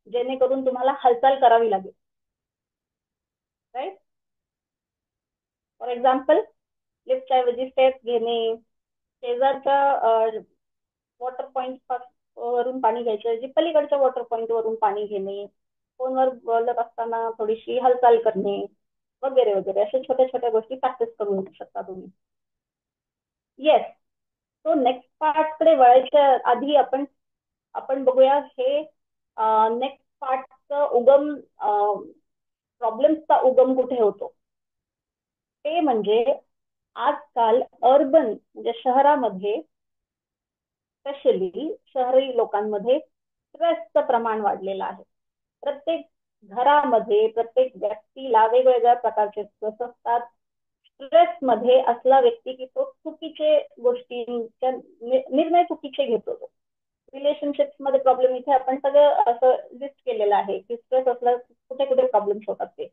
जेणेकरून तुम्हाला हालचाल करावी लागेल. राईट. फॉर एक्झाम्पल, लिफ्टच्या ऐवजी स्टेप्स घेणे, शेजारच्या वॉटर पॉइंट वरून पाणी घ्यायच्या ऐवजी पलीकडच्या वॉटर पॉइंट वरून पाणी घेणे, फोनवर बोलत असताना थोडीशी हालचाल करणे वगैरे वगैरे. अशा छोट्या छोट्या गोष्टी प्रॅक्टिस करू शकता तुम्ही. येस. तो नेक्स्ट पार्ट कडे वळायच्या आधी आपण बघूया हे नेक्स्ट पार्टचा उगम, प्रॉब्लेम्सचा उगम कुठे होतो. ते म्हणजे आजकाल अर्बन म्हणजे शहरामध्ये, स्पेशली शहरी लोकांमध्ये स्ट्रेसचं प्रमाण वाढलेलं आहे. प्रत्येक घरामध्ये प्रत्येक व्यक्तीला वेगवेगळ्या प्रकारचे स्ट्रेस असतात. स्ट्रेस मध्ये असला व्यक्ती की तो चुकीचे गोष्टींच्या निर्णय चुकीचे घेतो. रिलेशनशिप्स मध्ये प्रॉब्लेम, इथे आपण सगळं असं लिस्ट केलेलं आहे की स्ट्रेस असला कुठे कुठे प्रॉब्लेम्स होतात ते.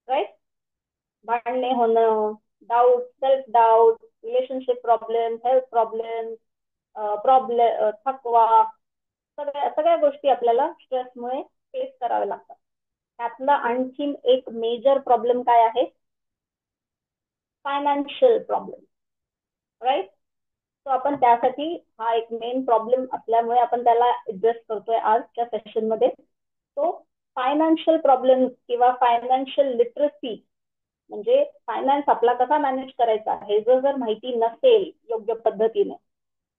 राईट. भांडणे होणं, doubt, self doubt, relationship problem, health problem, थकवा, सगळ्या गोष्टी आपल्याला स्ट्रेसमुळे फेस कराव्या लागतात. त्यातला आणखीन एक मेजर प्रॉब्लेम काय आहे? Financial problem. राईट. सो आपण त्यासाठी हा एक मेन प्रॉब्लेम असल्यामुळे आपण त्याला ऍड्रेस करतोय आजच्या सेशन मध्ये. तो फायनान्शियल प्रॉब्लेम किंवा फायनान्शियल लिटरसी म्हणजे फायनान्स आपला कसा मॅनेज करायचा हे जर माहिती नसेल योग्य पद्धतीने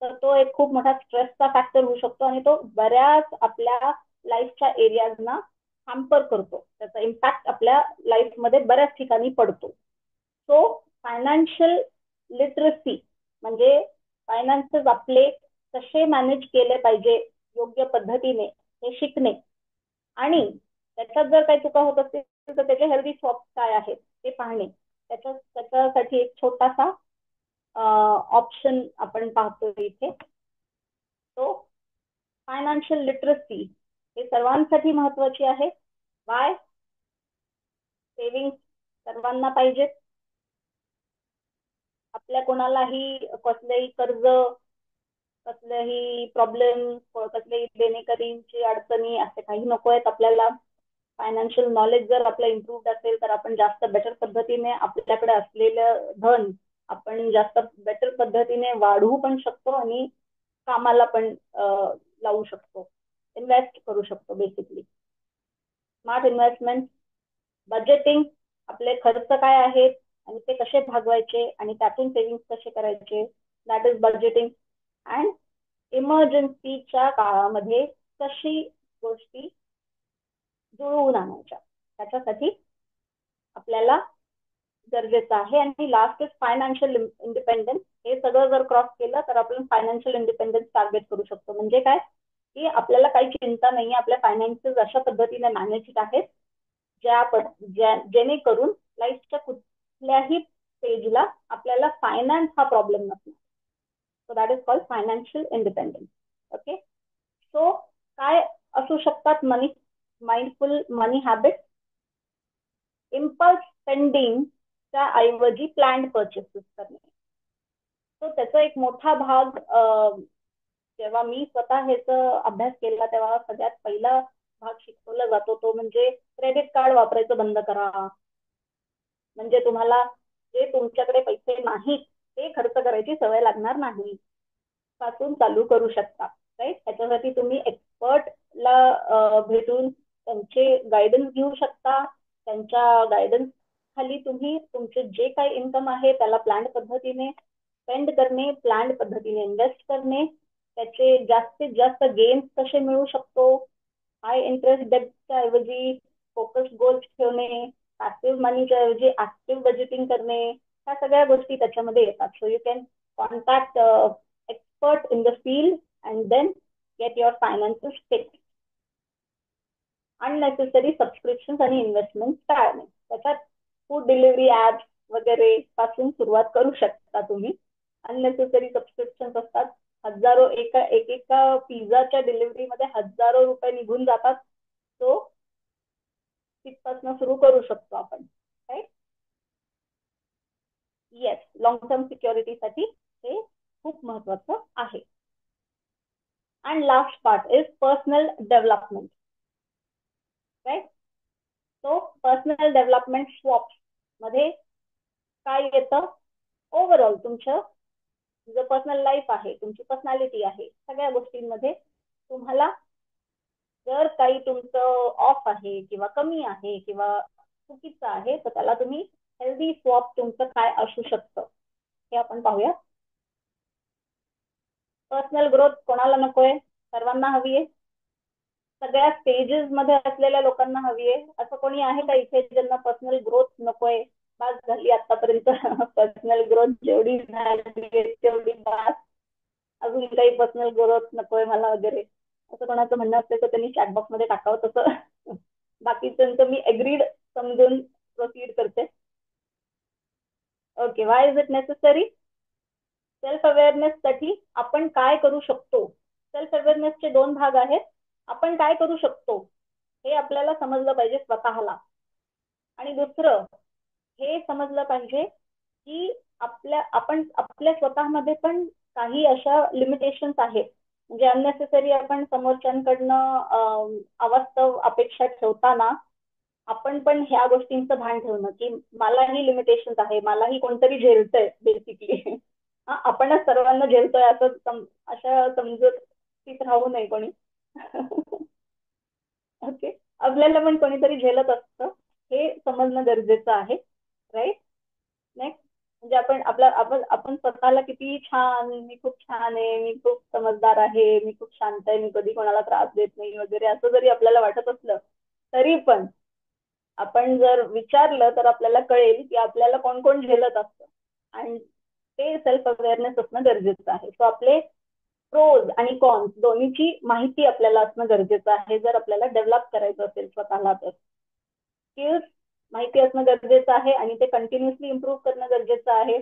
तर तो एक खूप मोठा स्ट्रेसचा फॅक्टर होऊ शकतो आणि तो बऱ्याच आपल्या लाईफच्या एरियाजना हॅम्पर करतो. त्याचा इम्पॅक्ट आपल्या लाईफमध्ये बऱ्याच ठिकाणी पडतो. सो फायनान्शियल लिटरसी म्हणजे फायनान्सेस आपले कसे मॅनेज केले पाहिजे योग्य पद्धतीने हे शिकणे आणि त्याच्यात जर काही चुका होत असतील तर त्याचे हेल्दी स्वॉप काय आहेत ते पाहणे. त्याच्यासाठी एक छोटासा ऑप्शन आपण पाहतो इथे. तो फायनान्शियल लिटरसी हे सर्वांसाठी महत्वाची आहे. वाय? सेव्हिंग सर्वांना पाहिजेत. आपल्या कोणालाही कसलेही कर्ज, कसलेही प्रॉब्लेम, कसलेही देणेकरीची अडचणी असे काही नको आहेत आपल्याला. फायनान्शियल नॉलेज जर आपलं इम्प्रूव्ह असेल तर आपण जास्त बेटर पद्धतीने आपल्याकडे असलेलं धन आपण जास्त बेटर पद्धतीने वाढवू पण शकतो आणि कामाला पण लावू शकतो, इन्व्हेस्ट करू शकतो बेसिकली. स्मार्ट इन्व्हेस्टमेंट, बजेटिंग, आपले खर्च काय आहेत आणि ते कसे भागवायचे आणि त्यातून सेव्हिंग कसे करायचे, दॅट इज बजेटिंग. अँड इमर्जन्सीच्या काळामध्ये कशी गोष्टी जुळवून आणायच्या, त्याच्यासाठी आपल्याला गरजेचं आहे. आणि लास्ट इज फायनान्शियल इंडिपेंडन्स. हे सगळं जर क्रॉस केलं तर आपण फायनान्शियल इंडिपेंडन्स टार्गेट करू शकतो. म्हणजे काय की आपल्याला काही चिंता नाही, आपल्या फायनान्सेस अशा पद्धतीने मॅनेज आहेत जेणेकरून लाईफच्या कुठल्याही स्टेजला आपल्याला फायनान्स हा प्रॉब्लेम नसणार. So that is called financial independence. Okay, so काय असू शकतात मनी माइंडफुल मनी हॅबिट? इम्पल्स स्पेंडिंगच्या ऐवजी प्लॅन्ड परचेसेस करणे. तो त्याचा एक मोठा भाग जेव्हा मी स्वतः ह्याचा अभ्यास केला तेव्हा सगळ्यात पहिला भाग शिकवला जातो तो म्हणजे क्रेडिट कार्ड वापरायचं बंद करा. म्हणजे तुम्हाला जे तुमच्याकडे पैसे नाहीत ते खर्च करायची सवय लागणार नाही पासून चालू करू शकता. राईट, त्याच्यासाठी तुम्ही एक्सपर्टला भेटून त्यांचे गायडन्स घेऊ शकता. त्यांच्या गायडन्स खाली तुम्ही तुमचे जे काही इन्कम आहे त्याला प्लॅन पद्धतीने स्पेंड करणे, प्लॅन पद्धतीने इन्व्हेस्ट करणे, त्याचे जास्तीत जास्त गेन्स कसे मिळू शकतो, हाय इंटरेस्ट डेटच्या ऐवजी फोकस गोल्स ठेवणे, पॅसिव्ह मनीच्या ऐवजी ऍक्टिव्ह बजेटिंग करणे, ह्या सगळ्या गोष्टी त्याच्यामध्ये येतात. So you can contact expert in the field and then get your finances fixed. Unnecessary subscription आणि इन्व्हेस्टमेंट टाळणे. त्याच्यात फूड डिलिव्हरी ऍप्स वगैरे पासून सुरुवात करू शकता तुम्ही. अननेसेसरी सबस्क्रिप्शन असतात, हजारो एका पिझ्झाच्या डिलिव्हरीमध्ये हजारो रुपये निघून जातात. तो तिथपासून सुरू करू शकतो आपण. राईट, येस, लॉंग टर्म सिक्युरिटीसाठी हे खूप महत्वाचं आहे. And last part is personal development. Right, so personal development swaps मध्ये काय येतं? ओव्हरऑल तुमचं जो पर्सनल लाईफ आहे, तुमची पर्सनॅलिटी आहे, सगळ्या गोष्टींमध्ये तुम्हाला जर काही तुमचं ऑफ आहे किंवा कमी आहे किंवा चुकीचं आहे तर त्याला तुम्ही हेल्दी स्वॉप तुमचं काय असू शकतं हे आपण पाहूया. पर्सनल ग्रोथ कोणाला नकोय? सर्वांना हवी आहे. सगळ्या स्टेजेस मध्ये असलेल्या लोकांना हवी आहे. असं कोणी आहे का इथे ज्यांना पर्सनल ग्रोथ नकोय? बास झाली आतापर्यंत पर्सनल ग्रोथ जेवढी झाली तेवढी बास, अजून काही पर्सनल ग्रोथ नकोय मला वगैरे असं कोणाचं म्हणणं असलं तर त्यांनी चॅटबॉक्स मध्ये टाकावं. तसं बाकीच्यांचं मी एग्रीड समजून प्रोसीड करते. Okay, Y is it necessary? Self awareness साठी आपण काय करू शकतो? सेल्फ अवेअरनेसचे दोन भाग आहेत. आपण काय करू शकतो हे आपल्याला समजलं पाहिजे स्वतःला, आणि दुसरं हे समजलं पाहिजे की आपण आपल्या स्वतःमध्ये पण काही अशा लिमिटेशन्स आहेत. म्हणजे अननेसेसरी आपण समोरच्यांकडनं अवास्तव अपेक्षा ठेवताना आपण पण ह्या गोष्टींचं भान ठेवणं की मलाही लिमिटेशन्स आहे, मलाही कोणतरी झेलतंय बेसिकली. आपणच सर्वांना झेलतोय असं अशा समजूत राहू नये कोणी. ओके, आपल्याला पण कोणीतरी झेलत असतं हे समजणं गरजेचं आहे. राईट, नेक्स्ट म्हणजे आपण स्वतःला किती छान, मी खूप छान आहे, मी खूप समजदार आहे, मी खूप शांत आहे, मी कधी कोणाला त्रास देत नाही वगैरे असं जरी आपल्याला वाटत असलं तरी पण आपण जर विचारलं तर आपल्याला कळेल की आपल्याला कोण कोण झेलत असतं, आणि ते सेल्फ अवेअरनेस असणं गरजेचं आहे. सो आपले प्रोज आणि कॉन्स दोन्हीची माहिती आपल्याला असणं गरजेचं आहे जर आपल्याला डेव्हलप करायचं असेल स्वतःला. तर स्किल्स माहिती असणं गरजेचं आहे आणि ते कंटिन्युअसली इम्प्रूव्ह करणं गरजेचं आहे.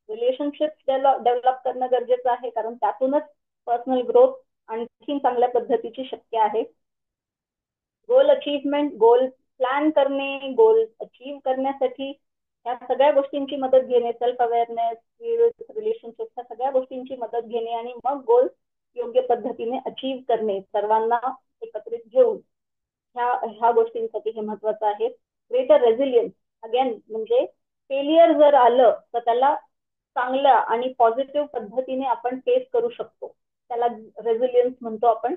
रिलेशनशिप डेव्हलप करणं गरजेचं आहे कारण त्यातूनच पर्सनल ग्रोथ आणखी चांगल्या पद्धतीची शक्य आहे. गोल अचीवमेंट, गोल प्लॅन करणे, गोल अचीव्ह करण्यासाठी ह्या सगळ्या गोष्टींची मदत घेणे, सेल्फ अवेअरनेस, रिलेशनशिप, ह्या सगळ्या गोष्टींची मदत घेणे आणि मग गोल योग्य पद्धतीने अचीव्ह करणे, सर्वांना एकत्रित घेऊन ह्या गोष्टींसाठी हे महत्वाचं आहे. ग्रेटर रेझिलियन्स, अगेन म्हणजे फेलियर जर आलं तर त्याला चांगल्या आणि पॉझिटिव्ह पद्धतीने आपण फेस करू शकतो. त्याला रेझिलियन्स म्हणतो आपण.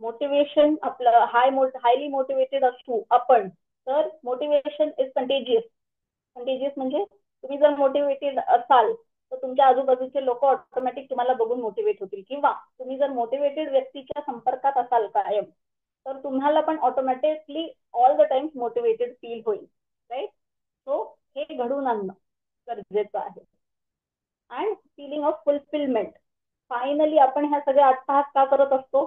मोटिवेशन आपलं हायली मोटिवेटेड असू आपण, तर मोटिवेशन इज कंटेजियस. कंटेजियस म्हणजे तुम्ही जर मोटिवेटेड असाल तर तुमच्या आजूबाजूचे लोक ऑटोमॅटिक तुम्हाला बघून मोटिवेट होतील, किंवा तुम्ही जर मोटिवेटेड व्यक्तीच्या संपर्कात असाल कायम, तर तुम्हाला पण automatically all the times motivated feel होईल. राईट. सो हे घडवून आणणं गरजेचं आहे. And feeling of fulfilment. Finally आपण ह्या सगळ्या अट्टहास का करत असतो?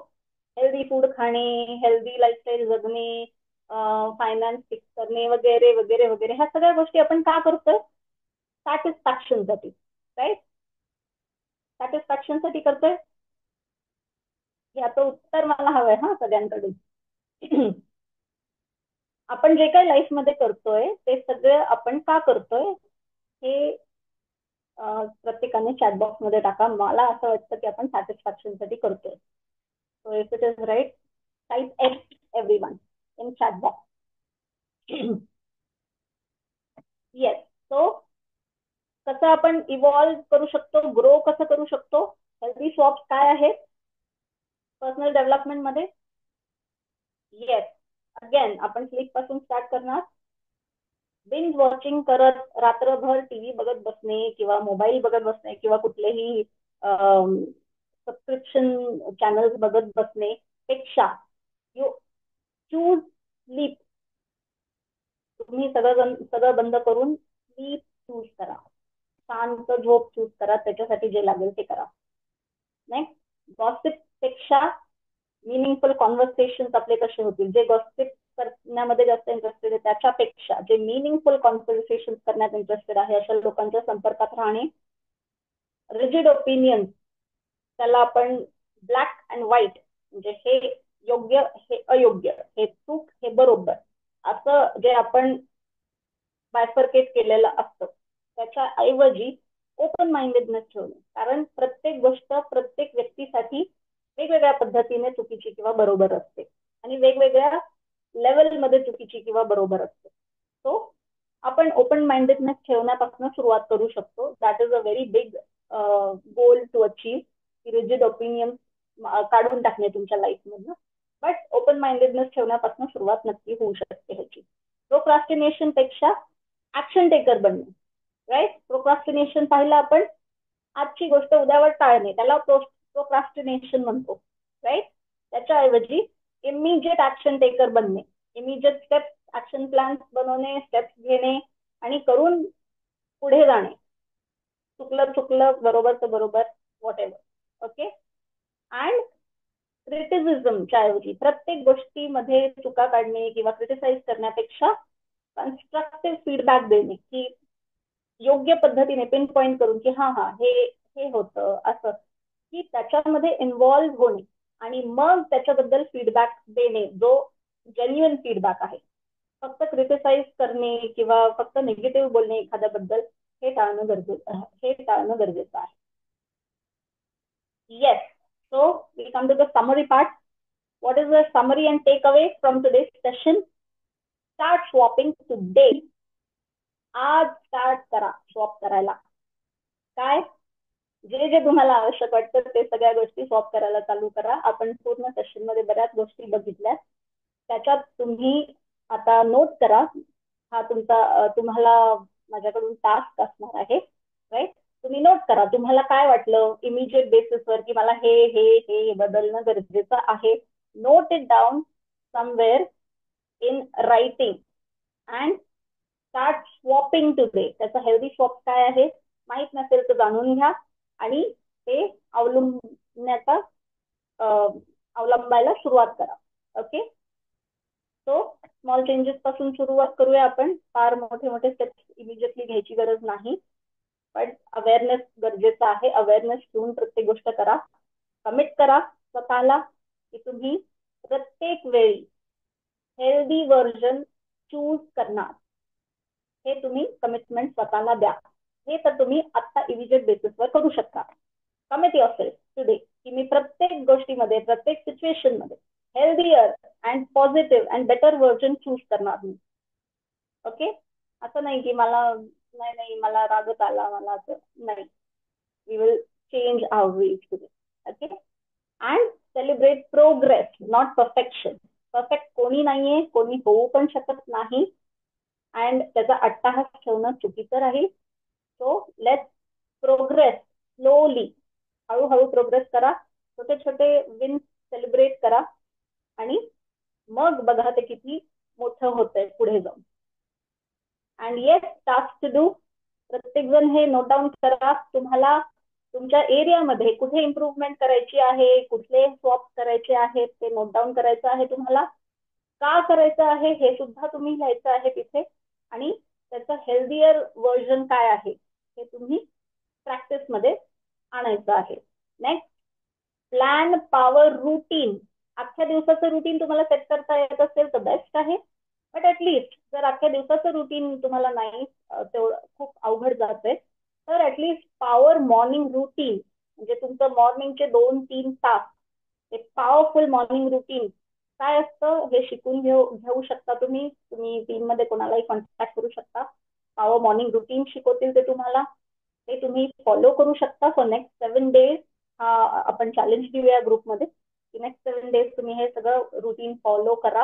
हेल्दी फूड खाणे, हेल्दी लाईफस्टाईल जगणे, फायनान्स फिक्स करणे, वगैरे वगैरे वगैरे, ह्या सगळ्या गोष्टी आपण का करतोय? सॅटिस्फॅक्शनसाठी. राईट. सॅटिस्फॅक्शनसाठी करतोय. याचं उत्तर मला हवंय हा सगळ्यांकडून. आपण जे काही लाईफमध्ये करतोय ते सगळं आपण का करतोय हे प्रत्येकाने चॅटबॉक्स मध्ये टाका. मला असं वाटतं की आपण सॅटिस्फॅक्शनसाठी करतोय. So if it is right, type S everyone in chatbox. Yes. So कसं आपण इव्हॉल्व करू शकतो, ग्रो कसं करू शकतो? हेल्दी स्वॉप्स काय आहेत पर्सनल डेव्हलपमेंट मध्ये? येस. अगेन आपण स्लीप पासून स्टार्ट करणार. बिंज वॉचिंग करत रात्रभर टीव्ही बघत बसणे किंवा मोबाईल बघत बसणे किंवा कुठलेही सबस्क्रिप्शन चॅनल्स बघत बसणे पेक्षा यू चूज स्लीप. तुम्ही सगळं बंद करून स्लीप चूज करा. शांत झोप चूज करा. त्याच्यासाठी जे लागेल ते करा. नेक्स्ट, गॉसिप पेक्षा मिनिंगफुल कॉन्व्हर्सेशन आपले कसे होतील? जे गॉसिप करण्यामध्ये जास्त इंटरेस्टेड आहे त्याच्यापेक्षा जे मिनिंगफुल कॉन्व्हर्सेशन करण्यात इंटरेस्टेड आहे अशा लोकांच्या संपर्कात राहणे. रिजिड ओपिनियन, त्याला आपण ब्लॅक अँड व्हाईट, म्हणजे हे योग्य हे अयोग्य, हे चूक हे बरोबर, असं जे आपण बायफर्केट केलेलं असतं त्याच्या ऐवजी ओपन माइंडेडनेस ठेवणे. कारण प्रत्येक गोष्ट प्रत्येक व्यक्तीसाठी वेगवेगळ्या पद्धतीने चुकीची किंवा बरोबर असते आणि वेगवेगळ्या लेवलमध्ये चुकीची किंवा बरोबर असते. सो आपण ओपन माइंडेडनेस ठेवण्यापासून सुरुवात करू शकतो. That is a very big goal to achieve. Rigid opinion काढून टाकणे तुमच्या लाईफमधनं. बट ओपन माइंडेडनेस ठेवण्यापासून सुरुवात नक्की होऊ शकते ह्याची. प्रोक्रास्टिनेशन पेक्षा ऍक्शन टेकर बनणे. राईट. प्रोक्रास्टिनेशन पाहिलं आपण, आजची गोष्ट उद्यावर टाळणे, त्याला प्रोक्रास्टिनेशन म्हणतो. राईट. त्याच्याऐवजी इमिजिएट ऍक्शन टेकर बनणे. इमिजिएट स्टेप्स, ऍक्शन प्लॅन्स बनवणे, स्टेप्स घेणे आणि करून पुढे जाणे. चुकलं बरोबर बरोबर, व्हॉट एव्हर. ओके. अँड क्रिटिसिझमच्या ऐवजी प्रत्येक गोष्टीमध्ये चुका काढणे किंवा क्रिटिसाइज करण्यापेक्षा कन्स्ट्रक्टिव्ह फीडबॅक देणे, की योग्य पद्धतीने पिन पॉइंट करून की हा हे होतं असं, की त्याच्यामध्ये इन्व्हॉल्व्ह होणे आणि मग त्याच्याबद्दल फीडबॅक देणे जो जेन्युइन फीडबॅक आहे. फक्त क्रिटिसाइज करणे किंवा फक्त निगेटिव्ह बोलणे एखाद्याबद्दल हे टाळणं गरजेचं आहे. Yes. So we come to the summary part. What is the summary and takeaway from today's session? Start swapping today. आज स्टार्ट करा स्वॉप करायला. काय जे जे तुम्हाला आवश्यक वाटतं ते सगळ्या गोष्टी स्वॉप करायला चालू करा. आपण पूर्ण सेशन मध्ये बऱ्याच गोष्टी बघितल्या, त्याच्यात तुम्ही आता नोट करा. हा तुम्हाला माझ्याकडून टास्क असणार आहे. राईट. तुम्ही नोट करा तुम्हाला काय वाटलं इमिजिएट बेसिसवर की मला हे बदलणं गरजेचं आहे. Note it down somewhere in writing and start swapping today. त्याचा हेल्दी स्वॉप काय आहे माहित नसेल तर जाणून घ्या आणि ते अवलंबायला सुरुवात करा. ओके. सो स्मॉल चेंजेस पासून सुरुवात करूया आपण. फार मोठे स्टेप्स इमिजिएटली घ्यायची गरज नाही, पण अवेअरनेस गरजेचं आहे. अवेअरनेस घेऊन प्रत्येक गोष्ट करा. कमिट करा स्वतःला की तुम्ही प्रत्येक वेळी हेल्दी व्हर्जन चूज करणार. हे तुम्ही कमिटमेंट स्वतःला द्या. हे तर तुम्ही आता इमिजिएट बेसिसवर करू शकता. कमिट युअरसेल्फ टुडे की मी प्रत्येक गोष्टीमध्ये प्रत्येक सिच्युएशन मध्ये healthier and positive and better version choose करणार मी. ओके. असं नाही की मला नाही नाही मला रागत आला मला असं नाही. We will change our ways today. Okay. And celebrate progress not perfection. Perfect कोणी नाहीये, कोणी होऊ पण शकत नाही. अँड त्याचा अट्टाहास ठेवणं चुकीचं राहील. So let's progress slowly. हळूहळू प्रोग्रेस करा. छोटे छोटे विन सेलिब्रेट करा. आणि मग बघा ते किती मोठं होतंय पुढे जाऊन. And yes task to do. प्रत्येक जण हे नोट डाऊन करा. तुम्हाला तुमच्या एरियामध्ये कुठे इम्प्रूव्हमेंट करायची आहे, कुठले स्वॉप करायचे आहेत ते नोट डाऊन करायचं आहे तुम्हाला. का करायचं आहे हे सुद्धा तुम्ही लिहायचं आहे तिथे. आणि त्याचं हेल्दियर व्हर्जन काय आहे हे तुम्ही प्रॅक्टिसमध्ये आणायचं आहे. Next, plan power routine. अख्ख्या दिवसाचं रुटीन तुम्हाला सेट करता येत असेल तर बेस्ट आहे. बट ऍटलीस्ट जर अख्ख्या दिवसाचं रुटीन तुम्हाला नाही तेवढं खूप अवघड जातंय तर ऍटलीस्ट पॉवर मॉर्निंग रुटीन म्हणजे तुमचं मॉर्निंगचे 2-3 तास एक पॉवरफुल मॉर्निंग रुटीन काय असतं हे शिकून घेऊ शकता तुम्ही. तुम्ही टीममध्ये कोणालाही कॉन्टॅक्ट करू शकता. पॉवर मॉर्निंग रुटीन शिकवतील ते तुम्हाला. ते तुम्ही फॉलो करू शकता फॉर नेक्स्ट 7 डेज. हा आपण चॅलेंज देऊया ग्रुपमध्ये की नेक्स्ट 7 डेज तुम्ही हे सगळं रुटीन फॉलो करा.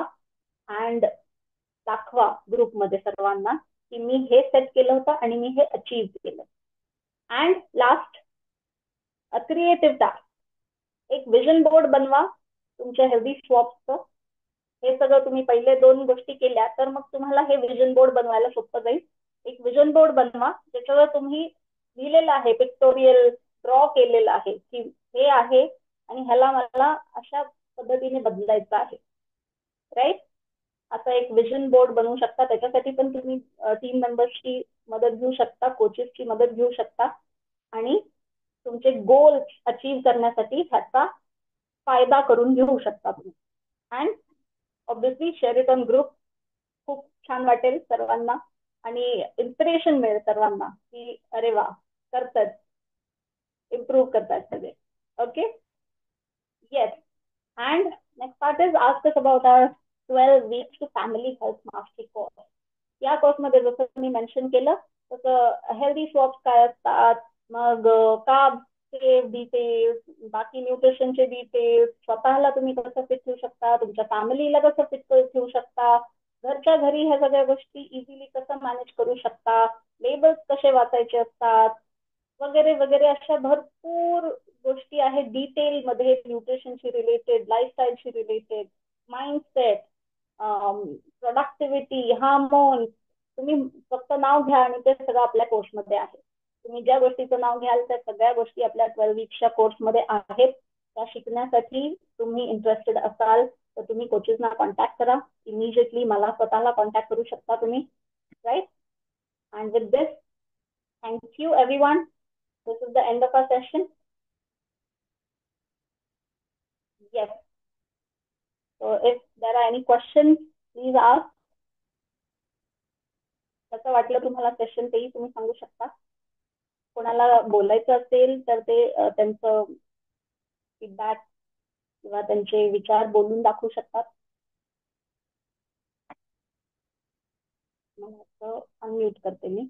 अँड दाखवा ग्रुपमध्ये सर्वांना की मी हे सेट केलं होतं आणि मी हे अचीव केलं. And last, creative task. एक विजन बोर्ड बनवा तुमच्या हेल्दी स्वॉप्सचं. हे सगळं तुम्ही पहिले 2 गोष्टी केल्या तर मग तुम्हाला हे विजन बोर्ड बनवायला सोपं जाईल. एक विजन बोर्ड बनवा ज्याच्यावर तुम्ही लिहिलेलं आहे, पिक्टोरियल ड्रॉ केलेलं आहे की हे आहे आणि ह्याला मला अशा पद्धतीने बदलायचं आहे. राईट. असा एक विजन बोर्ड बनवू शकता. त्याच्यासाठी पण तुम्ही टीम मेंबर्सची मदत घेऊ शकता, कोचेसची मदत घेऊ शकता. आणि तुमचे गोल्स अचीव करण्यासाठी ह्याचा फायदा करून घेऊ शकता तुम्ही. And obviously share it on group. खूप छान वाटेल सर्वांना आणि इन्स्पिरेशन मिळेल सर्वांना की अरे वा करतात, इम्प्रूव्ह करतात सगळे. Okay. Yes. And next part is ask us about our 12 weeks to family health mastery course. या कोर्समध्ये जसं मी मेन्शन केलं तसं हेल्दी स्वॉप्स काय असतात, मग कार्बचे डिटेल्स, बाकी न्यूट्रिशनचे डिटेल्स, स्वतःला तुम्ही कसं फिट ठेवू शकता, तुमच्या फॅमिलीला कसं फिट ठेवू शकता, घरच्या घरी ह्या सगळ्या गोष्टी इझिली कसं मॅनेज करू शकता, लेबल्स कसे वाचायचे असतात वगैरे वगैरे अशा भरपूर गोष्टी आहेत डिटेलमध्ये न्यूट्रिशनशी रिलेटेड, लाईफस्टाईलशी रिलेटेड, माइंडसेट, प्रोडक्टिव्हिटी, हार्मोन्स. तुम्ही फक्त नाव घ्या आणि ते सगळं आपल्या कोर्समध्ये आहे. तुम्ही ज्या गोष्टीचं नाव घ्याल त्या सगळ्या गोष्टी आपल्या 12 weeksच्या कोर्समध्ये आहेत. त्या शिकण्यासाठी तुम्ही इंटरेस्टेड असाल तर तुम्ही कोचेसना कॉन्टॅक्ट करा. इमिजिएटली मला स्वतःला कॉन्टॅक्ट करू शकता तुम्ही. Right. And with this, thank you everyone. This is the end of our session. Yes. So if there are any questions, please ask. कसं वाटलं तुम्हाला सेशन तेही तुम्ही सांगू शकता. कोणाला बोलायचं असेल तर ते त्यांचं फीडबॅक किंवा त्यांचे विचार बोलून दाखवू शकतात. मला अनम्यूट करते मी.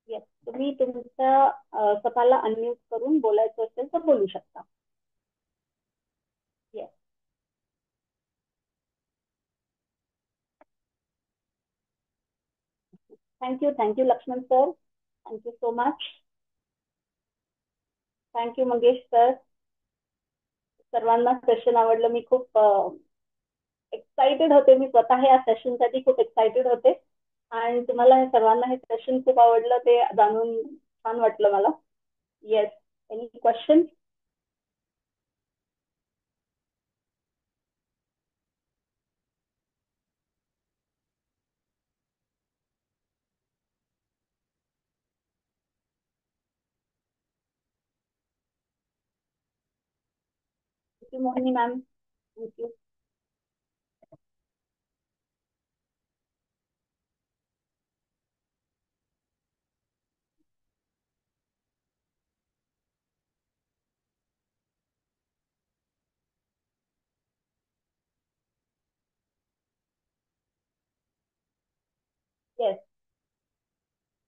येस. तुम्ही तुमच्या स्वतःला अनम्यूट करून बोलायचं असेल तर बोलू शकता. Yes. Thank you Laxman sir. Thank you so much. Thank you Mangesh sir. सर्वांना सेशन आवडलं. मी खूप एक्साइटेड होते. मी स्वतः या सेशनसाठी खूप एक्साइटेड होते आणि तुम्हाला हे सर्वांना हे सेशन खूप आवडलं ते जाणून छान वाटलं मला. येस. Any question? थँक्यू मोहिनी मॅम. थँक्यू.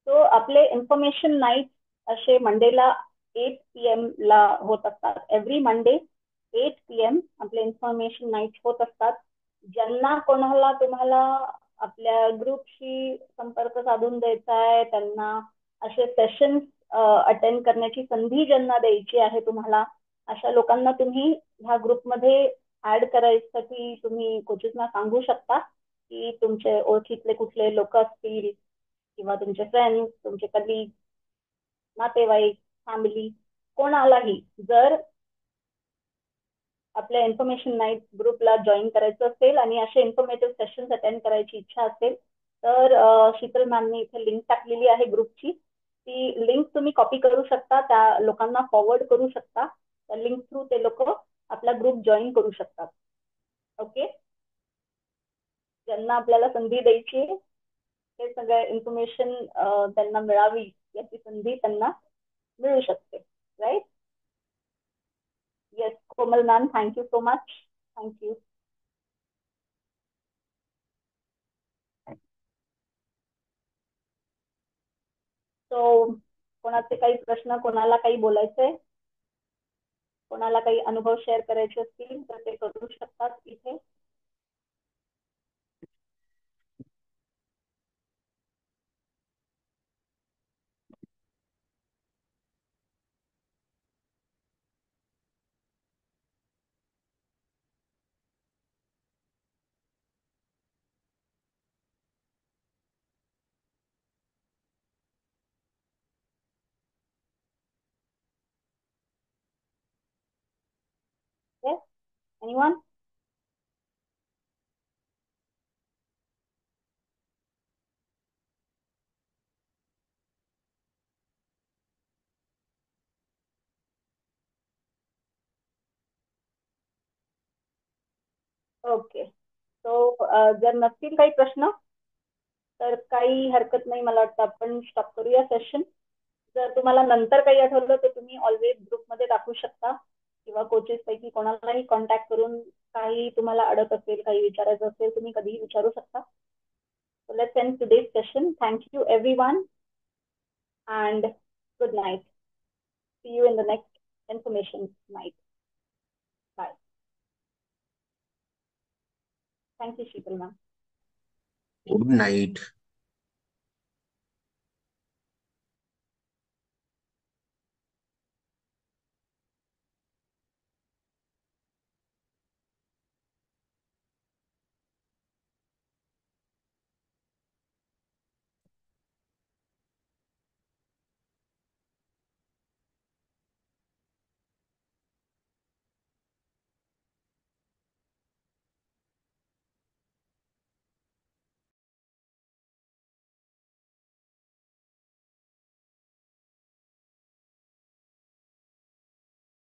सो आपले इन्फॉर्मेशन नाईट असे मंडेला 8 PM ला होत असतात. एव्हरी मंडे 8 PM आपले इन्फॉर्मेशन नाईट होत असतात. ज्यांना कोणाला तुम्हाला आपल्या ग्रुपशी संपर्क साधून द्यायचा आहे, त्यांना असे सेशन्स अटेंड करण्याची संधी ज्यांना द्यायची आहे तुम्हाला, अशा लोकांना तुम्ही ह्या ग्रुपमध्ये ऍड करायसाठी तुम्ही कोचेसना सांगू शकता की तुमचे ओळखीतले कुठले लोक असतील किंवा तुमचे फ्रेंड्स, तुमचे कलीग, नातेवाईक, फॅमिली, कोणालाही जर आपल्या इन्फॉर्मेशन नाईट ग्रुपला जॉईन करायचं असेल आणि असे इन्फॉर्मेटिव्ह सेशन्स अटेंड करायची इच्छा असेल तर शीतल मॅमनी इथे लिंक टाकलेली आहे ग्रुपची. ती लिंक तुम्ही कॉपी करू शकता, त्या लोकांना फॉरवर्ड करू शकता. त्या लिंक थ्रू ते लोक आपला ग्रुप जॉईन करू शकतात. ओके, ज्यांना आपल्याला संधी द्यायची आहे हे सगळं इन्फॉर्मेशन त्यांना मिळावी याची संधी त्यांना मिळू शकते. Right? Yes Komal ma'am, thank you so much. Thank you. So कोणाचे काही प्रश्न, कोणाला काही बोलायचंय, कोणाला काही अनुभव शेअर करायचे असतील तर ते करू शकतात इथे. Yes, anyone? ओके. सो जर नसतील काही प्रश्न तर काही हरकत नाही, मला वाटतं आपण स्टॉप करूया सेशन. जर तुम्हाला नंतर काही आठवलं तर तुम्ही ऑलवेज ग्रुपमध्ये टाकू शकता किंवा कोचेस पैकी कोणालाही कॉन्टॅक्ट करून काही तुम्हाला अडत असेल, काही विचारायचं असेल, तुम्ही कधीही विचारू शकता. So let's end today's session. Thank you everyone and good night. See you in the next information night. Bye. Thank you, Sheetal ma'am. Good night.